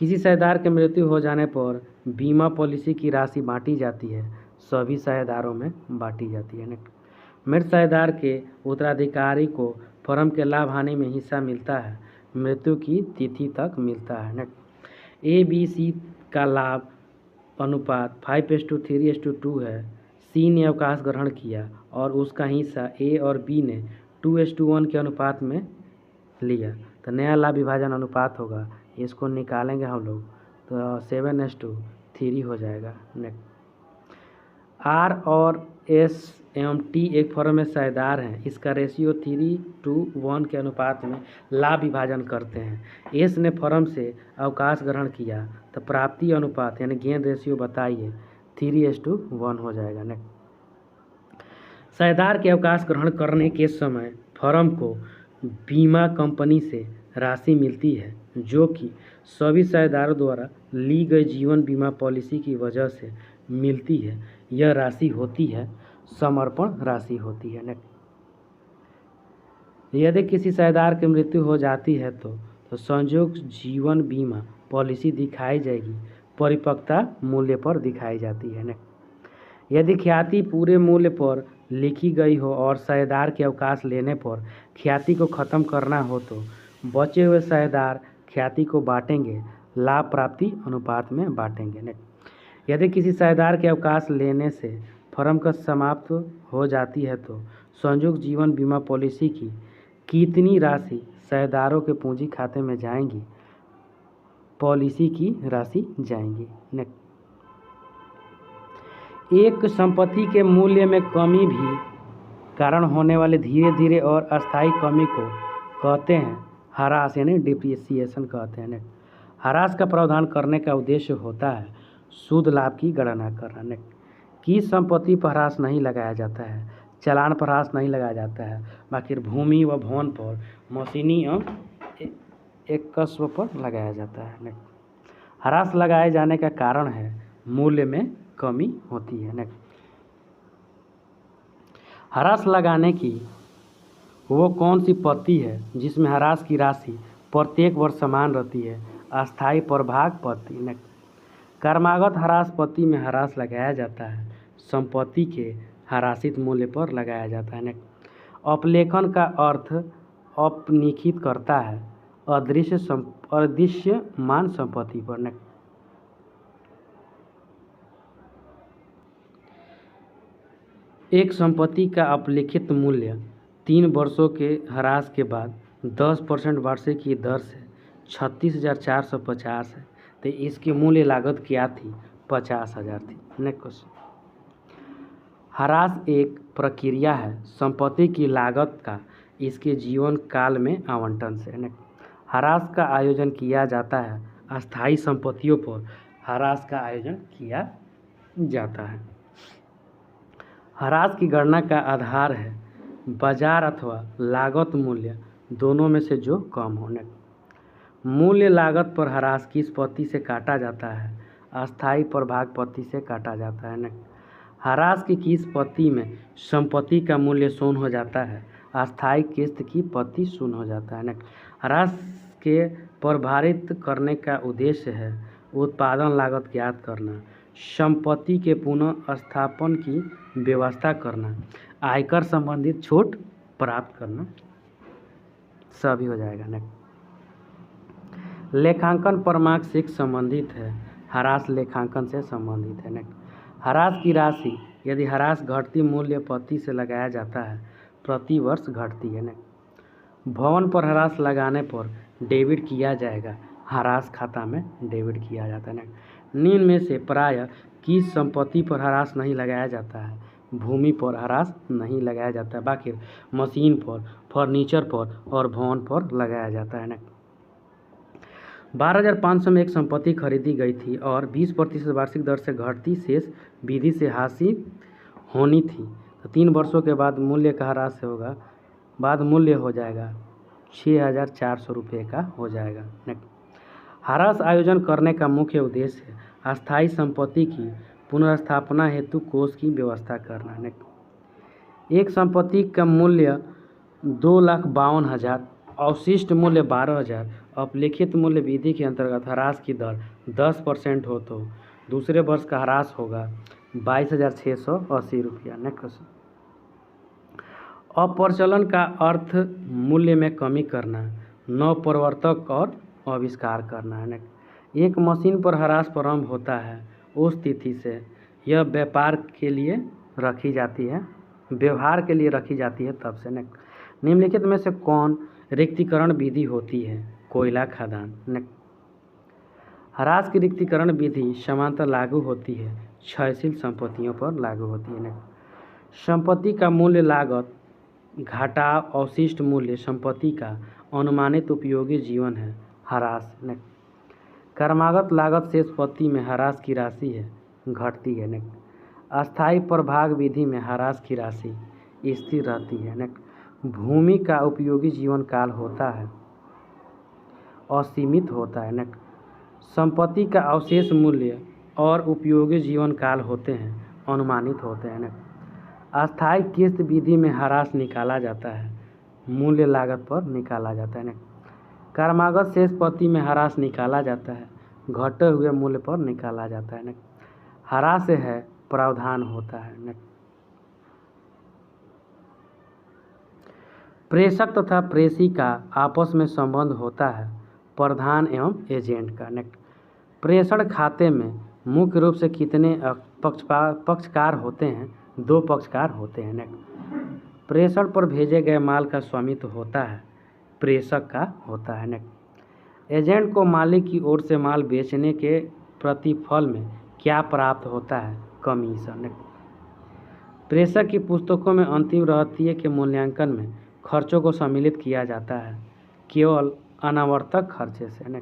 किसी साझेदार की मृत्यु हो जाने पर बीमा पॉलिसी की राशि बांटी जाती है सभी साझेदारों में बांटी जाती है। मृत साझेदार के उत्तराधिकारी को फर्म के लाभ हानि में हिस्सा मिलता है मृत्यु की तिथि तक मिलता है। ए बी सी का लाभ अनुपात 5:3:2 है। सी ने अवकाश ग्रहण किया और उसका हिस्सा ए और बी ने 2:1 के अनुपात में लिया तो नया लाभ विभाजन अनुपात होगा। इसको निकालेंगे हम लोग तो 7:3 हो जाएगा। आर और एस एवं टी एक फर्म में साझेदार हैं इसका रेशियो 3:1 के अनुपात में लाभ विभाजन करते हैं। एस ने फर्म से अवकाश ग्रहण किया तो प्राप्ति अनुपात यानी गेन रेशियो बताइए 3:1 हो जाएगा। साझेदार के अवकाश ग्रहण करने के समय फर्म को बीमा कंपनी से राशि मिलती है जो कि सभी साझेदारों द्वारा ली गई जीवन बीमा पॉलिसी की वजह से मिलती है। यह राशि होती है समर्पण राशि होती है। यदि किसी साझेदार की मृत्यु हो जाती है तो संयोग जीवन बीमा पॉलिसी दिखाई जाएगी परिपक्वता मूल्य पर दिखाई जाती है। यदि ख्याति पूरे मूल्य पर लिखी गई हो और साझेदार के अवकाश लेने पर ख्याति को ख़त्म करना हो तो बचे हुए साझेदार ख्याति को बांटेंगे, लाभ प्राप्ति अनुपात में बांटेंगे। यदि किसी साझेदार के अवकाश लेने से फर्म का समाप्त हो जाती है तो संयुक्त जीवन बीमा पॉलिसी की कितनी राशि साझेदारों के पूंजी खाते में जाएंगी? पॉलिसी की राशि जाएंगी। एक संपत्ति के मूल्य में कमी भी कारण होने वाले धीरे धीरे और अस्थायी कमी को कहते हैं ह्रास, यानी डिप्रिसिएशन कहते हैं। ह्रास का प्रावधान करने का उद्देश्य होता है शुद्ध लाभ की गणना करना। किस संपत्ति पर ह्रास नहीं लगाया जाता है? चालान पर ह्रास नहीं लगाया जाता है, बाकी भूमि व भवन पर, मशीनी एकस्व पर लगाया जाता है। ह्रास लगाए जाने का कारण है मूल्य में कमी होती है। ह्रास लगाने की वो कौन सी पत्ती है जिसमें ह्रास की राशि प्रत्येक वर्ष समान रहती है? अस्थायी प्रभाग पत्ती। क्रमागत ह्रास पत्ती में ह्रास लगाया जाता है संपत्ति के ह्रासित मूल्य पर लगाया जाता है। अपलेखन का अर्थ अपनिखित करता है अदृश्यमान संपत्ति पर। एक संपत्ति का अपलिखित मूल्य 3 वर्षों के ह्रास के बाद 10% वार्षिक की दर से 36,450 है, तो इसकी मूल्य लागत क्या थी? 50,000 थी। नेक्स्ट, ह्रास एक प्रक्रिया है संपत्ति की लागत का इसके जीवन काल में आवंटन से। ह्रास का आयोजन किया जाता है अस्थायी संपत्तियों पर ह्रास का आयोजन किया जाता है। ह्रास की गणना का आधार है बाजार अथवा लागत मूल्य दोनों में से जो कम होने। मूल्य लागत पर ह्रास किस पत्ती से काटा जाता है? अस्थायी प्रभाग पत्ती से काटा जाता है। ह्रास की किस पत्ती में संपत्ति का मूल्य शून्य हो जाता है? अस्थायी किस्त की पत्ती शून्य हो जाता है। ह्रास के प्रभावित करने का उद्देश्य है उत्पादन लागत ज्ञात करना, संपत्ति के पुनः स्थापन की व्यवस्था करना, आयकर संबंधित छूट प्राप्त करना, सभी हो जाएगा। लेखांकन परमार्थ से संबंधित है, ह्रास लेखांकन से संबंधित है। ह्रास की राशि यदि ह्रास घटती मूल्य पत्ती से लगाया जाता है प्रति वर्ष घटती है। भवन पर ह्रास लगाने पर डेबिट किया जाएगा, ह्रास खाता में डेबिट किया जाता है। निम्न में से प्रायः किस संपत्ति पर ह्रास नहीं लगाया जाता है? भूमि पर ह्रास नहीं लगाया जाता है, बाकी मशीन पर, फर्नीचर पर और भवन पर लगाया जाता है। 12,500 में एक संपत्ति खरीदी गई थी और 20% वार्षिक दर से घटती शेष विधि से हासिल होनी थी, तो 3 वर्षों के बाद मूल्य का ह्रास होगा, बाद मूल्य हो जाएगा 6,400 रुपये का हो जाएगा। ह्रास आयोजन करने का मुख्य उद्देश्य है अस्थायी संपत्ति की पुनर्स्थापना हेतु कोष की व्यवस्था करना। एक संपत्ति का मूल्य 2,52,000, अवशिष्ट मूल्य 12,000, अपलिखित मूल्य विधि के अंतर्गत ह्रास की दर 10% हो तो दूसरे वर्ष का ह्रास होगा 22,680 रुपया। नेक्स्ट, अप्रचलन का अर्थ मूल्य में कमी करना, नवप्रवर्तक और आविष्कार करना है। एक मशीन पर ह्रास प्रारंभ होता है उस तिथि से यह व्यापार के लिए रखी जाती है, व्यवहार के लिए रखी जाती है तब से। निम्नलिखित में से कौन रिक्तीकरण विधि होती है? कोयला खदान। ह्रास की रिक्तीकरण विधि समांतर लागू होती है क्षयशील संपत्तियों पर लागू होती है। संपत्ति का मूल्य लागत घटाव अवशिष्ट मूल्य संपत्ति का अनुमानित उपयोगी जीवन है ह्रास। क्रमागत लागत शेष पत्ती में ह्रास की राशि है घटती है। अस्थायी प्रभाग विधि में ह्रास की राशि स्थिर रहती है। भूमि का उपयोगी जीवन काल होता है असीमित होता है। संपत्ति का अवशेष मूल्य और उपयोगी जीवन काल होते हैं अनुमानित होते हैं। अस्थायी किस्त विधि में ह्रास निकाला जाता है मूल्य लागत पर निकाला जाता है। क्रमागत शेष पत्ती में ह्रास निकाला जाता है घटे हुए मूल्य पर निकाला जाता है। हरा से है प्रावधान होता है। प्रेषक तथा प्रेषी का आपस में संबंध होता है प्रधान एवं एजेंट का। प्रेषण खाते में मुख्य रूप से कितने पक्षकार होते हैं? 2 पक्षकार होते हैं। प्रेषण पर भेजे गए माल का स्वामित्व होता है प्रेषक का होता है। एजेंट को मालिक की ओर से माल बेचने के प्रतिफल में क्या प्राप्त होता है? कमीशन। प्रेषक की पुस्तकों में अंतिम रहतिये के मूल्यांकन में खर्चों को सम्मिलित किया जाता है केवल अनावर्तक खर्चे से।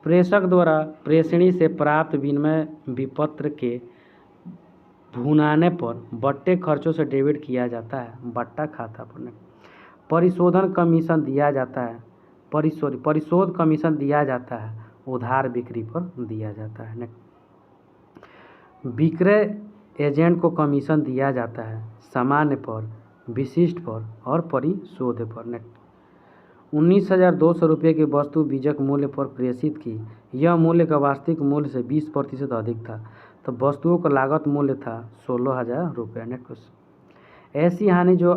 प्रेषक द्वारा प्रेषणी से प्राप्त विनिमय विपत्र के भुनाने पर बट्टे खर्चों से डेबिट किया जाता है बट्टा खाता पर। परिशोधन कमीशन दिया जाता है परिशोध कमीशन दिया जाता है उधार बिक्री पर दिया जाता है। विक्रय एजेंट को कमीशन दिया जाता है सामान्य पर, विशिष्ट पर और परिशोध पर। 19,200 रुपये की वस्तु बीजक मूल्य पर प्रेषित की। यह मूल्य का वास्तविक मूल्य से 20% अधिक था, तो वस्तुओं का लागत मूल्य था 16,000 रुपये। ऐसी हानि जो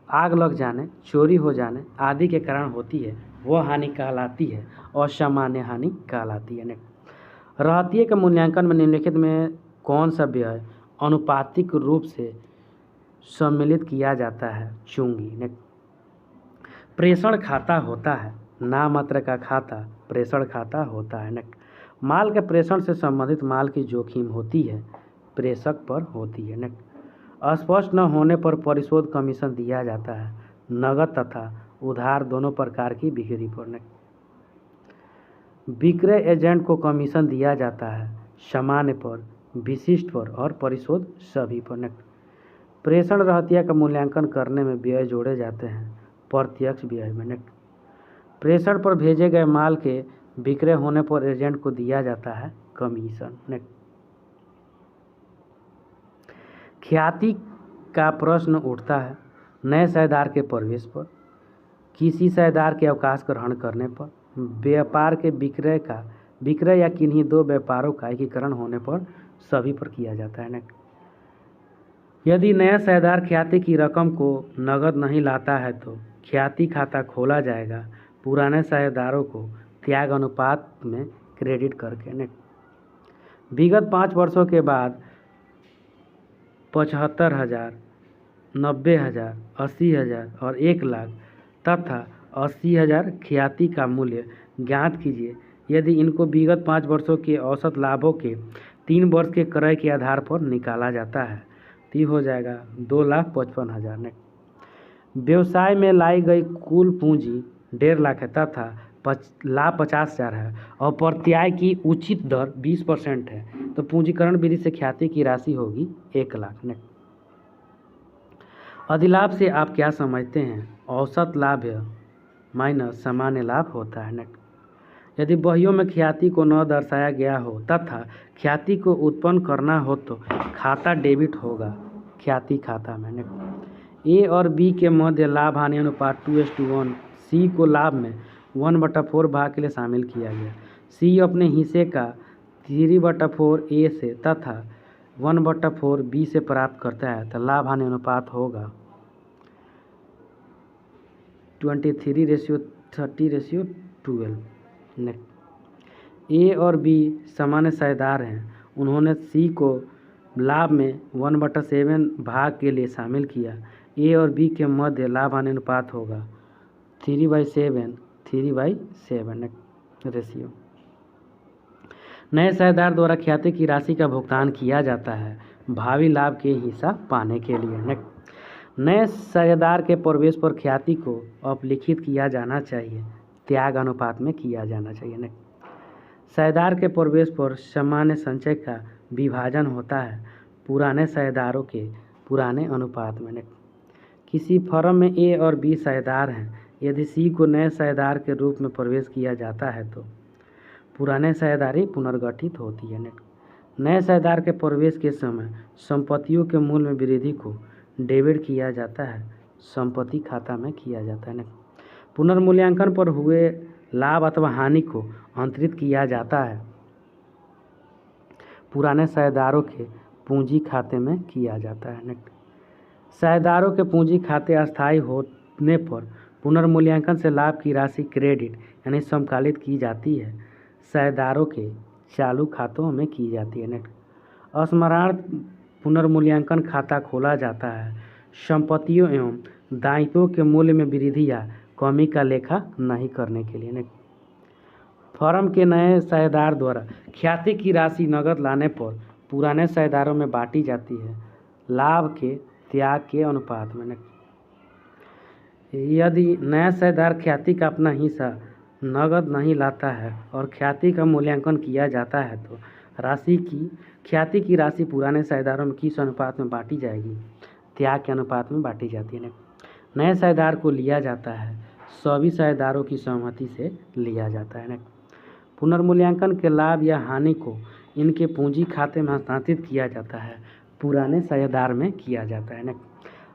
आग लग जाने, चोरी हो जाने आदि के कारण होती है वह हानि कहलाती है असामान्य हानि कहलाती है। रहतिये के मूल्यांकन में निम्नलिखित में कौन सा व्यय अनुपातिक रूप से सम्मिलित किया जाता है? चूंगी। प्रेषण खाता होता है नाममात्र का खाता प्रेषण खाता होता है। माल के प्रेषण से संबंधित माल की जोखिम होती है प्रेषक पर होती है। अस्पष्ट न होने पर परिशोध कमीशन दिया जाता है नगद तथा उधार दोनों प्रकार की बिक्री पर। विक्रय एजेंट को कमीशन दिया जाता है सामान्य पर, विशिष्ट पर और परिशोध सभी पर। प्रेषण रहतिया का मूल्यांकन करने में व्यय जोड़े जाते हैं प्रत्यक्ष व्यय में। प्रेषण पर भेजे गए माल के विक्रय होने पर एजेंट को दिया जाता है कमीशन। ख्याति का प्रश्न उठता है नए शेयरधार के प्रवेश पर, किसी शेयरधार के अवकाश ग्रहण करने पर, व्यापार के विक्रय या किन्हीं 2 व्यापारों का एकीकरण होने पर, सभी पर किया जाता है। यदि नया शेयरधार ख्याति की रकम को नगद नहीं लाता है तो ख्याति खाता खोला जाएगा पुराने शेयरधारों को त्याग अनुपात में क्रेडिट करके। विगत 5 वर्षों के बाद 75,000, 90,000, 80,000 और 1 लाख तथा 80,000 ख्याति का मूल्य ज्ञात कीजिए यदि इनको विगत 5 वर्षों के औसत लाभों के 3 वर्ष के क्रय के आधार पर निकाला जाता है तो हो जाएगा 2,55,000। व्यवसाय में लाई गई कुल पूंजी 1.5 लाख है तथा लाभ 50,000 है और प्रत्याय की उचित दर 20% है तो पूंजीकरण विधि से ख्याति की राशि होगी 1 लाख। अधिलाभ से आप क्या समझते हैं? औसत लाभ माइनस सामान्य लाभ होता है। यदि बहियों में ख्याति को न दर्शाया गया हो तथा ख्याति को उत्पन्न करना हो तो खाता डेबिट होगा ख्याति खाता में। ए और बी के मध्य लाभ हानि अनुपात 2:1। सी को लाभ में 1/4 भाग के लिए शामिल किया गया। सी अपने हिस्से का 3/4 ए से तथा 1/4 बी से प्राप्त करता है तो लाभ हानि अनुपात होगा 23:30:12। ए और बी सामान्य शेयरधार हैं, उन्होंने सी को लाभ में 1/7 भाग के लिए शामिल किया। ए और बी के मध्य लाभ हानि अनुपात होगा 3/7 रेशियो। नए शेयरधार द्वारा ख्याति की राशि का भुगतान किया जाता है भावी लाभ के हिस्सा पाने के लिए। नए शेयरधार के प्रवेश पर ख्याति को अपलिखित किया जाना चाहिए त्याग अनुपात में किया जाना चाहिए। शेयरधार के प्रवेश पर सामान्य संचय का विभाजन होता है पुराने शेयरधारों के पुराने अनुपात में। किसी फर्म में ए और बी शेयरधार हैं, यदि सी को नए शेयरधार के रूप में प्रवेश किया जाता है तो पुराने शेयरधारी पुनर्गठित होती है। नए शेयरधार के प्रवेश के समय संपत्तियों के मूल्य में वृद्धि को डेबिट किया जाता है संपत्ति खाता में किया जाता है। पुनर्मूल्यांकन पर हुए लाभ अथवा हानि को अंतरित किया जाता है पुराने साझेदारों के पूंजी खाते में किया जाता है। नेक्स्ट, साझेदारों के पूंजी खाते अस्थायी होने पर पुनर्मूल्यांकन से लाभ की राशि क्रेडिट यानी समकालित की जाती है, साझेदारों के चालू खातों में की जाती है। नेक्स्ट, स्मरण पुनर्मूल्यांकन खाता खोला जाता है संपत्तियों एवं दायित्वों के मूल्य में वृद्धि या कमी का लेखा नहीं करने के लिए। नेक्स्ट, फर्म के नए साझेदार द्वारा ख्याति की राशि नकद लाने पर पुराने साझेदारों में बांटी जाती है लाभ के त्याग के अनुपात में। यदि नया साझेदार ख्याति का अपना हिस्सा नकद नहीं लाता है और ख्याति का मूल्यांकन किया जाता है तो ख्याति की राशि पुराने साझेदारों में किस अनुपात में बांटी जाएगी? त्याग के अनुपात में बांटी जाती है। नए साझेदार को लिया जाता है सभी साझेदारों की सहमति से लिया जाता है। पुनर्मूल्यांकन के लाभ या हानि को इनके पूंजी खाते में हस्तांतरित किया जाता है पुराने साझेदार में किया जाता है।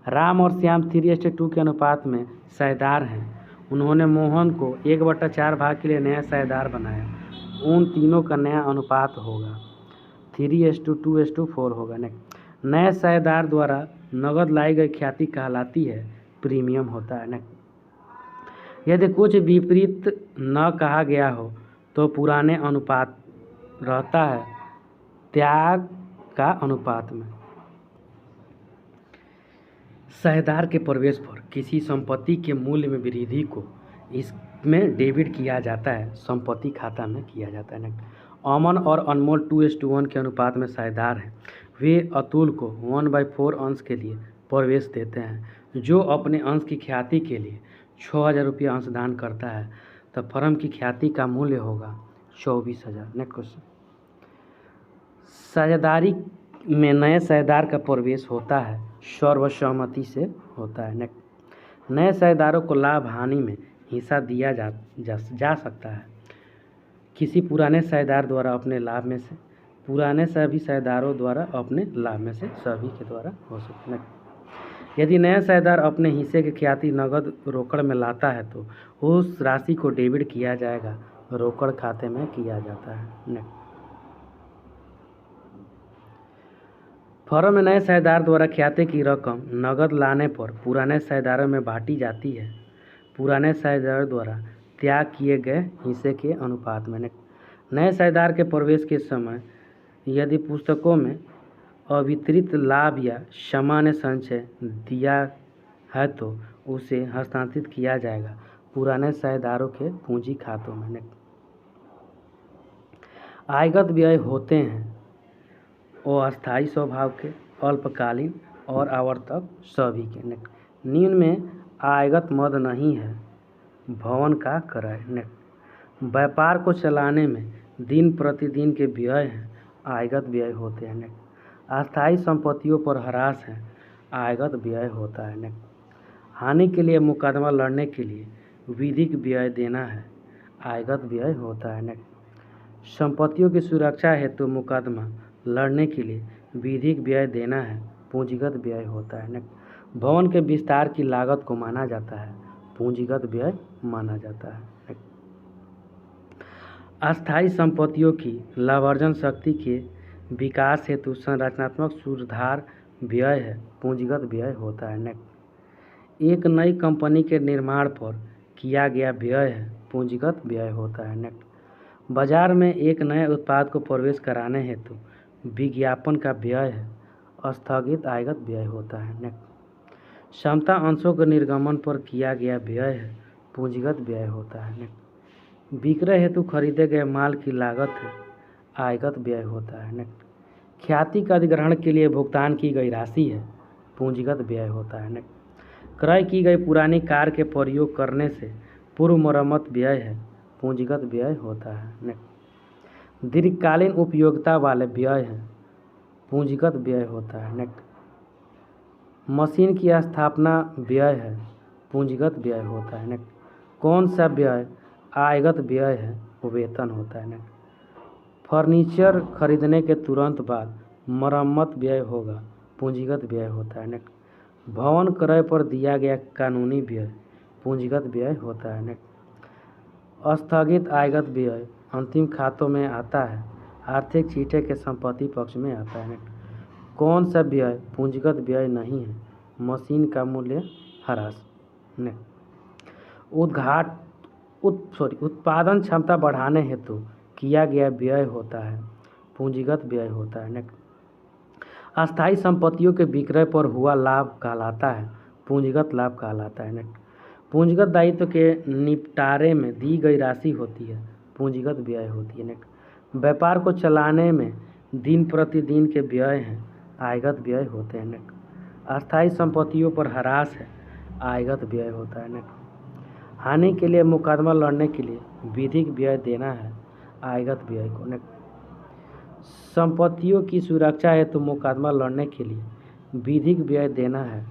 राम और श्याम 3:2 के अनुपात में साझेदार हैं। उन्होंने मोहन को 1/4 भाग के लिए नया साझेदार बनाया। उन तीनों का नया अनुपात होगा 3:2:4 होगा। नए साझेदार द्वारा नगद लाई गई ख्याति कहलाती है प्रीमियम होता है। यदि कुछ विपरीत न कहा गया हो तो पुराने अनुपात रहता है त्याग का अनुपात में। साझेदार के प्रवेश पर किसी संपत्ति के मूल्य में वृद्धि को इसमें डेबिट किया जाता है संपत्ति खाता में किया जाता है। अमन और अनमोल 2:1 के अनुपात में साझेदार हैं। वे अतुल को 1/4 अंश के लिए प्रवेश देते हैं जो अपने अंश की ख्याति के लिए 6,000 रुपया अंशदान करता है तब फर्म की ख्याति का मूल्य होगा 24,000। नेक्स्ट क्वेश्चन, साझेदारी में नए साझेदार का प्रवेश होता है सर्वसम्मति से होता है। नए साझेदारों को लाभ हानि में हिस्सा दिया जा सकता है किसी पुराने साझेदार द्वारा अपने लाभ में से, पुराने सभी साझेदारों द्वारा अपने लाभ में से, सभी के द्वारा हो सकता है। यदि नया साझेदार अपने हिस्से की ख्याति नगद रोकड़ में लाता है तो उस राशि को डेबिट किया जाएगा रोकड़ खाते में किया जाता है। फर्म में नए साझेदार द्वारा ख्याति की रकम नगद लाने पर पुराने साझेदारों में बांटी जाती है पुराने साझेदार द्वारा त्याग किए गए हिस्से के अनुपात में। नए साझेदार के प्रवेश के समय यदि पुस्तकों में अवितरित लाभ या सामान्य संचय दिया है तो उसे हस्तांतरित किया जाएगा पुराने साझेदारों के पूंजी खातों में। आयगत व्यय होते हैं और अस्थायी स्वभाव के, अल्पकालीन और आवर्तक सभी के। निम्न में आयगत मद नहीं है भवन का क्रय। व्यापार को चलाने में दिन प्रतिदिन के व्यय हैं आयगत व्यय होते हैं। अस्थायी संपत्तियों पर ह्रास है आयगत व्यय होता है। हानि के लिए मुकदमा लड़ने के लिए विधिक व्यय देना है आयगत व्यय होता है। संपत्तियों की सुरक्षा हेतु मुकदमा लड़ने के लिए विधिक व्यय देना है पूंजीगत व्यय होता है। भवन के विस्तार की लागत को माना जाता है पूंजीगत व्यय माना जाता है। अस्थायी संपत्तियों की लाभार्जन शक्ति के विकास हेतु संरचनात्मक सुधार व्यय है पूंजीगत व्यय होता है। एक नई कंपनी के निर्माण पर किया गया व्यय है पूंजीगत व्यय होता है। बाजार में एक नए उत्पाद को प्रवेश कराने हेतु विज्ञापन का व्यय है स्थगित आयगत व्यय होता है। क्षमता अंशों के निर्गमन पर किया गया व्यय है पूंजीगत व्यय होता है। विक्रय हेतु खरीदे गए माल की लागत है आयगत व्यय होता है। ख्याति का अधिग्रहण के लिए भुगतान की गई राशि है पूंजीगत व्यय होता है। क्रय की गई पुरानी कार के प्रयोग करने से पूर्व मरम्मत व्यय है पूंजीगत व्यय होता है। दीर्घकालीन उपयोगिता वाले व्यय हैं पूंजीगत व्यय होता है। मशीन की स्थापना व्यय है पूंजीगत व्यय होता है। कौन सा व्यय आयगत व्यय है वो वेतन होता है। फर्नीचर खरीदने के तुरंत बाद मरम्मत व्यय होगा पूंजीगत व्यय होता है। भवन क्रय पर दिया गया कानूनी व्यय पूंजीगत व्यय होता है। स्थगित आयगत व्यय अंतिम खातों में आता है, आर्थिक चीटे के संपत्ति पक्ष में आता है। कौन सा व्यय पूंजीगत व्यय नहीं है? मशीन का मूल्य ह्रास। उत्पादन क्षमता बढ़ाने हेतु किया गया व्यय होता है, पूंजीगत व्यय होता है। अस्थायी संपत्तियों के विक्रय पर हुआ लाभ कहलाता है, पूंजीगत लाभ कहलाता है। पूंजीगत दायित्व के निपटारे में दी गई राशि होती है, पूंजीगत व्यय होती है। व्यापार को चलाने में दिन प्रतिदिन के व्यय हैं, आयगत व्यय होते हैं। अस्थायी संपत्तियों पर ह्रास है, आयगत व्यय होता है। हानि के लिए मुकदमा लड़ने के लिए विधिक व्यय देना है, आयगत व्यय को। संपत्तियों की सुरक्षा हेतु तो मुकदमा लड़ने के लिए विधिक व्यय देना है,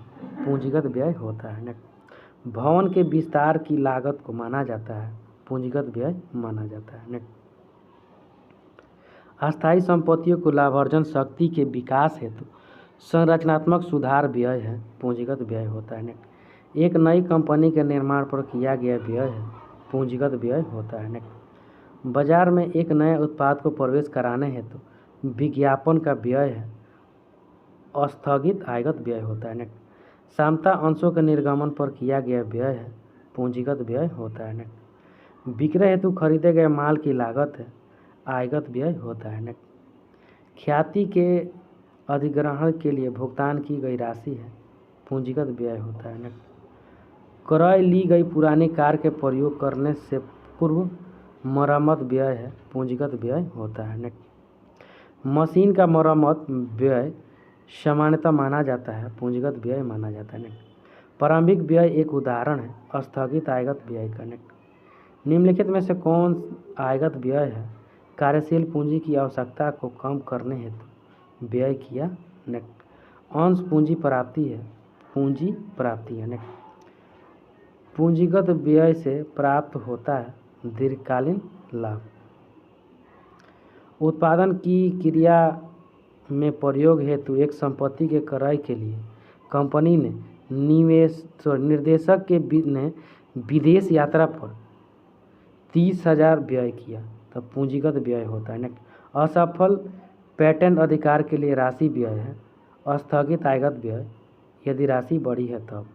पूंजीगत व्यय होता है। भवन के विस्तार की लागत को माना जाता है, पूंजीगत व्यय माना जाता है। अस्थायी संपत्तियों को लाभार्जन शक्ति के विकास हेतु संरचनात्मक सुधार व्यय है, पूंजीगत व्यय होता है। एक नई कंपनी के निर्माण पर किया गया व्यय है, पूंजीगत व्यय होता है। बाजार में एक नए उत्पाद को प्रवेश कराने हेतु विज्ञापन का व्यय है, स्थगित आयगत व्यय होता है। सामता अंशों के निर्गमन पर किया गया व्यय है, पूंजीगत व्यय होता है। विक्रय हेतु खरीदे गए माल की लागत है, आयगत व्यय होता है। ख्याति के अधिग्रहण के लिए भुगतान की गई राशि है, पूंजीगत व्यय होता है। क्रय ली गई पुरानी कार के प्रयोग करने से पूर्व मरम्मत व्यय है, पूंजीगत व्यय होता है। मशीन का मरम्मत व्यय सामान्यतः माना जाता है, पूंजीगत व्यय माना जाता है। प्रारंभिक व्यय एक उदाहरण है स्थगित आयगत व्यय का। निम्नलिखित में से कौन आयगत व्यय है? कार्यशील पूंजी की आवश्यकता को कम करने हेतु व्यय किया। अंश पूंजी प्राप्ति है, पूंजी प्राप्ति है। पूंजीगत व्यय से प्राप्त होता है दीर्घकालीन लाभ। उत्पादन की क्रिया में प्रयोग हेतु एक संपत्ति के क्रय के लिए कंपनी ने निर्देशक ने विदेश यात्रा पर 30,000 व्यय किया, तब पूंजीगत व्यय होता है। असफल पेटेंट अधिकार के लिए राशि व्यय है, स्थगित आयगत व्यय यदि राशि बड़ी है तब।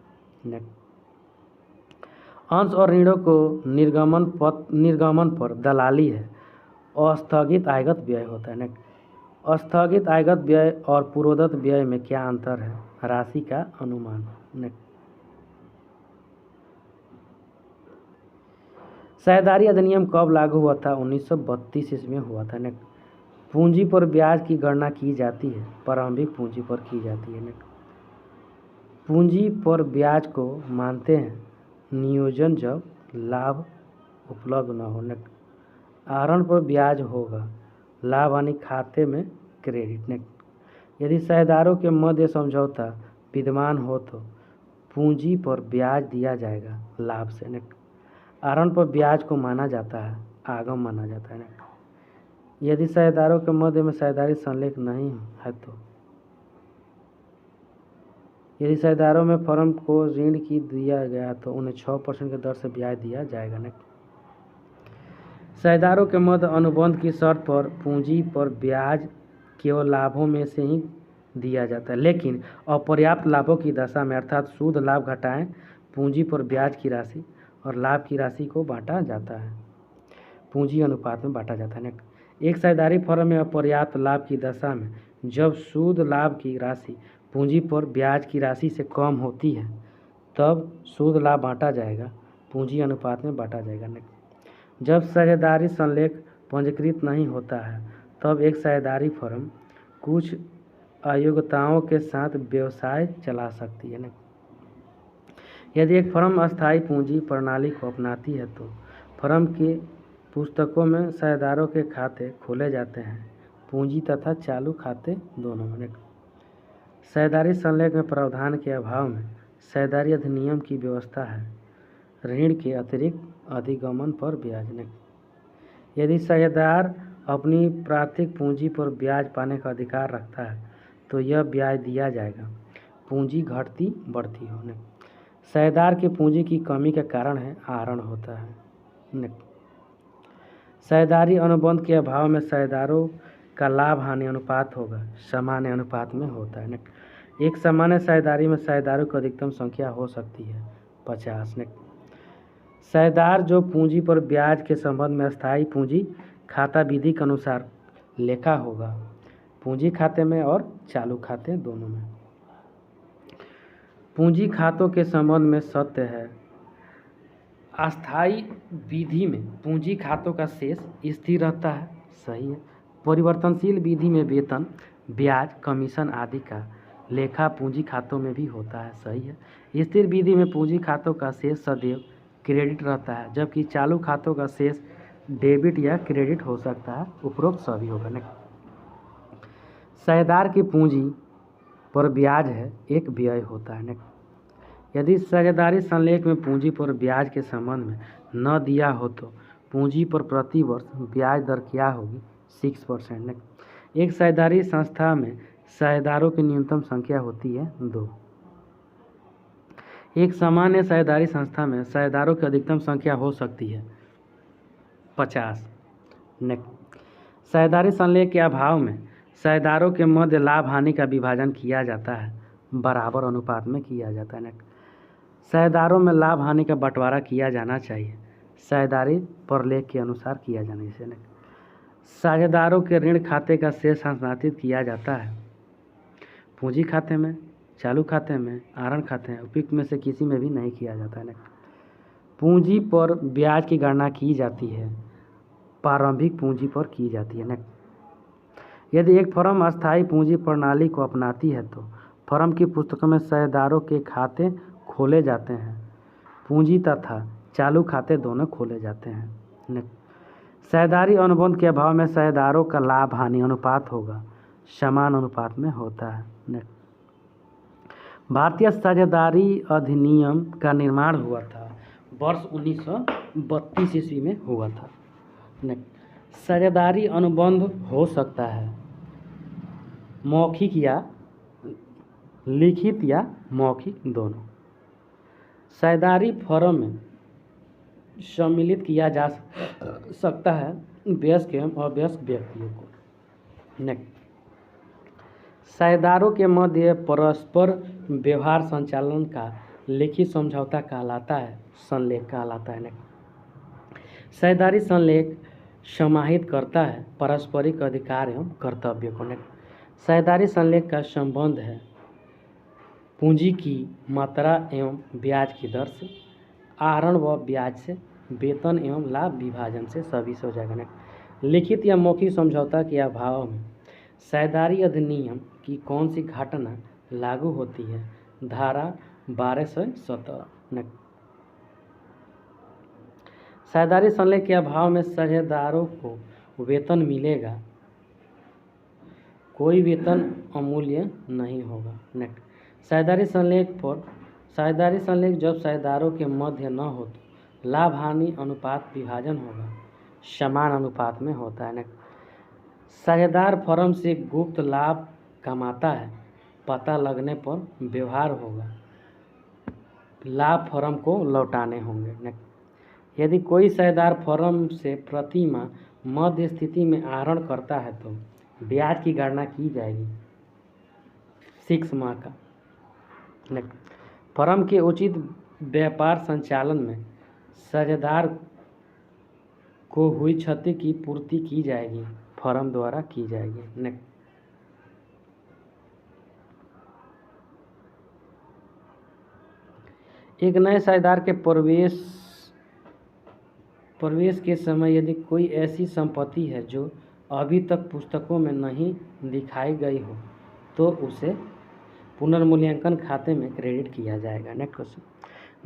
अंश और ऋणों को निर्गमन पर दलाली है, स्थगित आयगत व्यय होता है। स्थगित आयगत व्यय और पूर्वदत्त व्यय में क्या अंतर है? राशि का अनुमान। साझेदारी अधिनियम कब लागू हुआ था? 1932 ईस्वी में हुआ था। पूंजी पर ब्याज की गणना की जाती है, प्रारंभिक पूंजी पर की जाती है। पूंजी पर ब्याज को मानते हैं नियोजन जब लाभ उपलब्ध न हो। आहरण पर ब्याज होगा, लाभ हानि खाते में क्रेडिट। यदि साझेदारों के मध्य समझौता विद्यमान हो तो पूंजी पर ब्याज दिया जाएगा लाभ से। आहरण पर ब्याज को माना जाता है आगम माना जाता है। यदि साझेदारों के मध्य में साझेदारी संलेख नहीं है तो यदि साझेदारों में फर्म को ऋण की दिया गया तो उन्हें 6% की दर से ब्याज दिया जाएगा। साझेदारों के मध्य अनुबंध की शर्त पर पूंजी पर ब्याज केवल लाभों में से ही दिया जाता है, लेकिन अपर्याप्त लाभों की दशा में अर्थात शुद्ध लाभ घटाएं पूंजी पर ब्याज की राशि और लाभ की राशि को बांटा जाता है, पूंजी अनुपात में बांटा जाता है। एक साझेदारी फर्म में अपर्याप्त लाभ की दशा में जब शुद्ध लाभ की राशि पूंजी पर ब्याज की राशि से कम होती है तब शुद्ध लाभ बांटा जाएगा, पूंजी अनुपात में बांटा जाएगा। जब साझेदारी संलेख पंजीकृत नहीं होता है तब एक साझेदारी फर्म कुछ अयोग्यताओं के साथ व्यवसाय चला सकती है। यदि एक फर्म अस्थायी पूंजी प्रणाली को अपनाती है तो फर्म की पुस्तकों में साझेदारों के खाते खोले जाते हैं, पूंजी तथा चालू खाते दोनों में। साझेदारी संलेख में प्रावधान के अभाव में साझेदारी अधिनियम की व्यवस्था है ऋण के अतिरिक्त अधिगमन पर ब्याज। यदि साझेदार अपनी प्राथमिक पूंजी पर ब्याज पाने का अधिकार रखता है तो यह ब्याज दिया जाएगा, पूंजी घटती बढ़ती होने। साझेदार की पूंजी की कमी के कारण है आहरण होता है। साझेदारी अनुबंध के अभाव में साझेदारों का लाभ हानि अनुपात होगा, सामान्य अनुपात में होता है। नेक्स्ट, एक सामान्य साझेदारी में साझेदारों की अधिकतम संख्या हो सकती है 50। नेक्स्ट, साझेदार जो पूंजी पर ब्याज के संबंध में अस्थायी पूंजी खाता विधि के अनुसार लेखा होगा, पूंजी खाते में और चालू खाते दोनों में। पूंजी खातों के संबंध में सत्य है, अस्थायी विधि में पूंजी खातों का शेष स्थिर रहता है, सही है। परिवर्तनशील विधि में वेतन, ब्याज, कमीशन आदि का लेखा पूंजी खातों में भी होता है, सही है। स्थिर विधि में पूंजी खातों का शेष सदैव क्रेडिट रहता है, जबकि चालू खातों का शेष डेबिट या क्रेडिट हो सकता है, उपरोक्त सभी होगा। नेक्स्ट, साझेदार की पूंजी पर ब्याज है एक व्यय होता है। नेक्स्ट, यदि साझेदारी संलेख में पूंजी पर ब्याज के संबंध में न दिया हो तो पूंजी पर प्रति वर्ष ब्याज दर क्या होगी? 6%। नेक्स्ट, एक साझेदारी संस्था में साझेदारों की न्यूनतम संख्या होती है 2। एक सामान्य साझेदारी संस्था में साझेदारों की अधिकतम संख्या हो सकती है 50। नेक्स्ट, साझेदारी संलेख के अभाव में साझेदारों के मध्य लाभ हानि का विभाजन किया जाता है, बराबर अनुपात में किया जाता है। नेक्स्ट, साझेदारों में लाभ हानि का बंटवारा किया जाना चाहिए, साझेदारी प्रलेख के अनुसार किया जाना चाहिए। साझेदारों के ऋण खाते का शेष हस्तांतरित किया जाता है पूंजी खाते में, चालू खाते में, आहरण खाते में, उपयुक्त में से किसी में भी नहीं किया जाता है। पूंजी पर ब्याज की गणना की जाती है, प्रारंभिक पूंजी पर की जाती है। यदि एक फर्म अस्थायी पूंजी प्रणाली को अपनाती है तो फर्म की पुस्तकों में साझेदारों के खाते खोले जाते हैं, पूंजी तथा चालू खाते दोनों खोले जाते हैं। साझेदारी अनुबंध के अभाव में साझेदारों का लाभ हानि अनुपात होगा, समान अनुपात में होता है। भारतीय साझेदारी अधिनियम का निर्माण हुआ था वर्ष 1932 ईस्वी में हुआ था। साझेदारी अनुबंध हो सकता है मौखिक या लिखित या मौखिक दोनों। साझेदारी फर्म में सम्मिलित किया जा सकता है वयस्क एवं अवयस्क व्यक्तियों को। नेक्स्ट, साझेदारों के मध्य परस्पर व्यवहार संचालन का लिखित समझौता कहलाता है, संलेख कहलाता है। साझेदारी संलेख समाहित करता है पारस्परिक अधिकार एवं कर्तव्य को। साझेदारी संलेख का संबंध है पूंजी की मात्रा एवं ब्याज की दर से, आहरण व ब्याज से, वेतन एवं लाभ विभाजन से, सभी से हो जाएगा। लिखित या मौखिक समझौता के अभाव में साझेदारी अधिनियम की कौन सी घटना लागू होती है? धारा 1217। साझेदारी संलेख के अभाव में साझेदारों को वेतन मिलेगा, कोई वेतन अमूल्य नहीं होगा। नेक्स्ट, साझेदारी संलेख जब साझेदारों के मध्य न हो तो लाभ हानि अनुपात विभाजन होगा, समान अनुपात में होता है। साझेदार फर्म से गुप्त लाभ कमाता है, पता लगने पर व्यवहार होगा, लाभ फर्म को लौटाने होंगे। यदि कोई साझेदार फर्म से प्रति माह मध्य स्थिति में आहरण करता है तो ब्याज की गणना की जाएगी 6 माह का। फर्म के उचित व्यापार संचालन में साझेदार को हुई क्षति की पूर्ति की जाएगी, फर्म द्वारा की जाएगी। एक नए साझेदार के प्रवेश के समय यदि कोई ऐसी संपत्ति है जो अभी तक पुस्तकों में नहीं दिखाई गई हो तो उसे पुनर्मूल्यांकन खाते में क्रेडिट किया जाएगा। नेक्स्ट क्वेश्चन,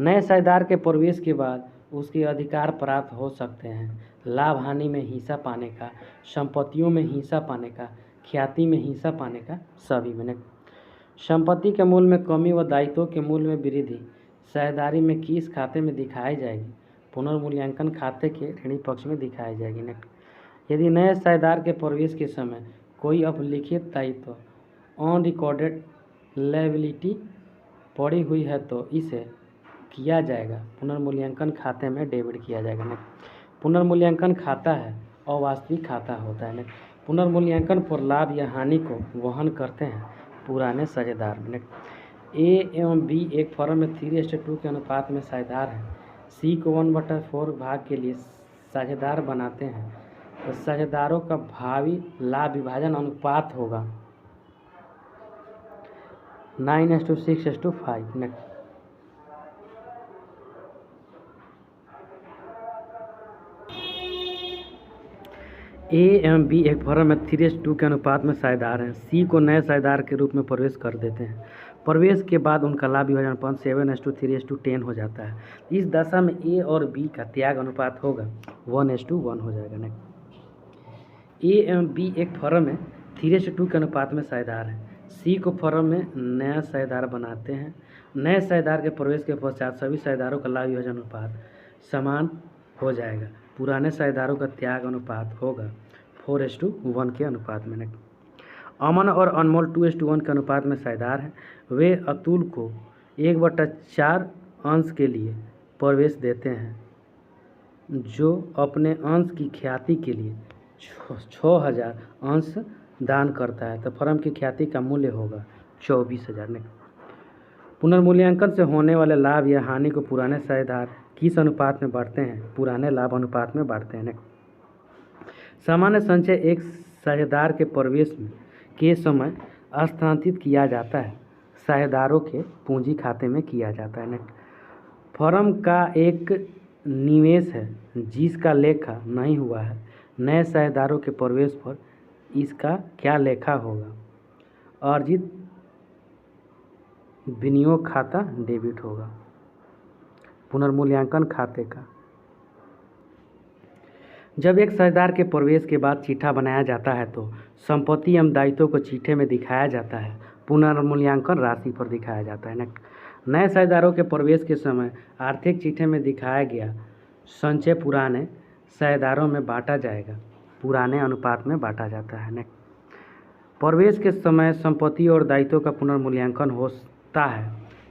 नए साझेदार के प्रवेश के बाद उसके अधिकार प्राप्त हो सकते हैं लाभ हानि में हिस्सा पाने का, संपत्तियों में हिस्सा पाने का, ख्याति में हिस्सा पाने का, सभी में। संपत्ति के मूल्य में कमी व दायित्वों के मूल्य में वृद्धि साझेदारी में किस खाते में दिखाई जाएगी? पुनर्मूल्यांकन खाते के ऋणी पक्ष में दिखाई जाएगी। नेक्स्ट, यदि नए साझेदार के प्रवेश के समय कोई अलिखित दायित्व अनरिकॉर्डेड लायबिलिटी पड़ी हुई है तो इसे किया जाएगा पुनर्मूल्यांकन खाते में डेबिट किया जाएगा। पुनर्मूल्यांकन खाता है अवास्तविक खाता होता है। पुनर्मूल्यांकन पर लाभ या हानि को वहन करते हैं पुराने साझेदार। ए एवं बी एक फर्म में 3:2 के अनुपात में साझेदार हैं। सी को 1/4 भाग के लिए साझेदार बनाते हैं तो साझेदारों का भावी लाभ विभाजन अनुपात होगा 9:6:5। ए एवं बी एक फर्म में 3:2 के अनुपात में साझेदार हैं। सी को नए साझेदार के रूप में प्रवेश कर देते हैं। प्रवेश के बाद उनका लाभ विभाजन अनुपात 7:3:10 हो जाता है। इस दशा में ए और बी का त्याग अनुपात होगा 1:1 हो जाएगा। ए एवं बी एक फर्म में 3:2 के अनुपात में साझेदार हैं। सी को फर्म में नया साझेदार बनाते हैं। नए साझेदार के प्रवेश के पश्चात सभी साझेदारों का लाभ विभाजन अनुपात समान हो जाएगा। पुराने साझेदारों का त्याग अनुपात होगा 4:1 के अनुपात में। अमन और अनमोल 2:1 के अनुपात में साझेदार हैं। वे अतुल को 1/4 अंश के लिए प्रवेश देते हैं जो अपने अंश की ख्याति के लिए 6,000 अंश दान करता है तो फर्म की ख्याति का मूल्य होगा 24,000। पुनर्मूल्यांकन से होने वाले लाभ या हानि को पुराने साझेदार किस अनुपात में बांटते हैं? पुराने लाभ अनुपात में बांटते हैं। सामान्य संचय एक साझेदार के प्रवेश के समय स्थानांतरित किया जाता है, साझेदारों के पूंजी खाते में किया जाता है। फर्म का एक निवेश है जिसका लेखा नहीं हुआ है। नए साझेदारों के प्रवेश पर इसका क्या लेखा होगा? अर्जित विनियोग खाता डेबिट होगा। पुनर्मूल्यांकन खाते का जब एक साझेदार के प्रवेश के बाद चिट्ठा बनाया जाता है तो संपत्ति एवं दायित्वों को चिट्ठे में दिखाया जाता है, पुनर्मूल्यांकन राशि पर दिखाया जाता है। नए साझेदारों के प्रवेश के समय आर्थिक चिट्ठे में दिखाया गया संचय पुराने साझेदारों में बांटा जाएगा, पुराने अनुपात में बांटा जाता है। प्रवेश के समय संपत्ति और दायित्वों का पुनर्मूल्यांकन होता है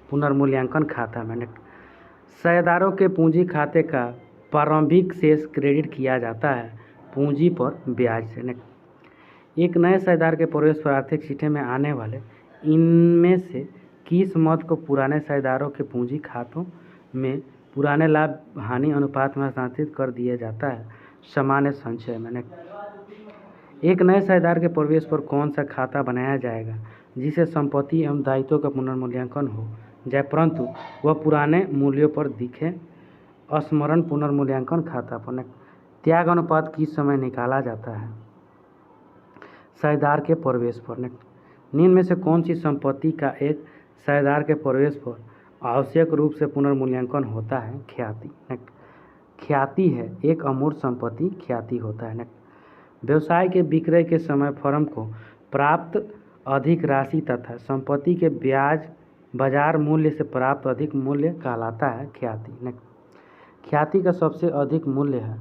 पुनर्मूल्यांकन खाता में। साझेदारों के पूंजी खाते का प्रारंभिक शेष क्रेडिट किया जाता है पूंजी पर ब्याज से। एक नए साझेदार के प्रवेश पर आर्थिक चिट्ठे में आने वाले इनमें से किस मद को पुराने साझेदारों के पूंजी खातों में पुराने लाभ हानि अनुपात में हस्तांतरित कर दिया जाता है? सामान्य संचय में। एक नए साझेदार के प्रवेश पर कौन सा खाता बनाया जाएगा जिसे संपत्ति एवं दायित्वों का पुनर्मूल्यांकन हो जाए परंतु वह पुराने मूल्यों पर दिखे? स्मरण पुनर्मूल्यांकन खाता पर। त्याग अनुपात किस समय निकाला जाता है? साझेदार के प्रवेश पर। निम्न में से कौन सी संपत्ति का एक साझेदार के प्रवेश पर आवश्यक रूप से पुनर्मूल्यांकन होता है? ख्याति। ख्याति है एक अमूर्त संपत्ति ख्याति होता है। व्यवसाय के विक्रय के समय फर्म को प्राप्त अधिक राशि तथा संपत्ति के ब्याज बाजार मूल्य से प्राप्त अधिक मूल्य कहलाता है ख्याति। ख्याति का सबसे अधिक मूल्य है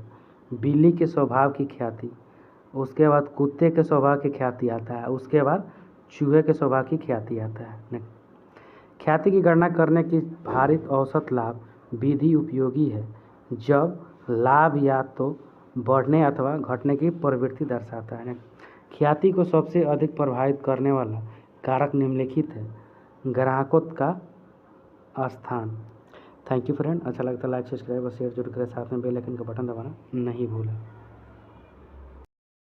बिल्ली के स्वभाव की ख्याति, उसके बाद कुत्ते के स्वभाव की ख्याति आता है, उसके बाद चूहे के स्वभाव की ख्याति आता है। ख्याति की गणना करने की भारित औसत लाभ विधि उपयोगी है जब लाभ या तो बढ़ने अथवा घटने की प्रवृत्ति दर्शाता है। ख्याति को सबसे अधिक प्रभावित करने वाला कारक निम्नलिखित है। ग्राहकों का स्थान। थैंक यू फ्रेंड, अच्छा लगता है लाइक सब्सक्राइब और शेयर जरूर करें, साथ में बेल आइकन का बटन दबाना नहीं भूलें।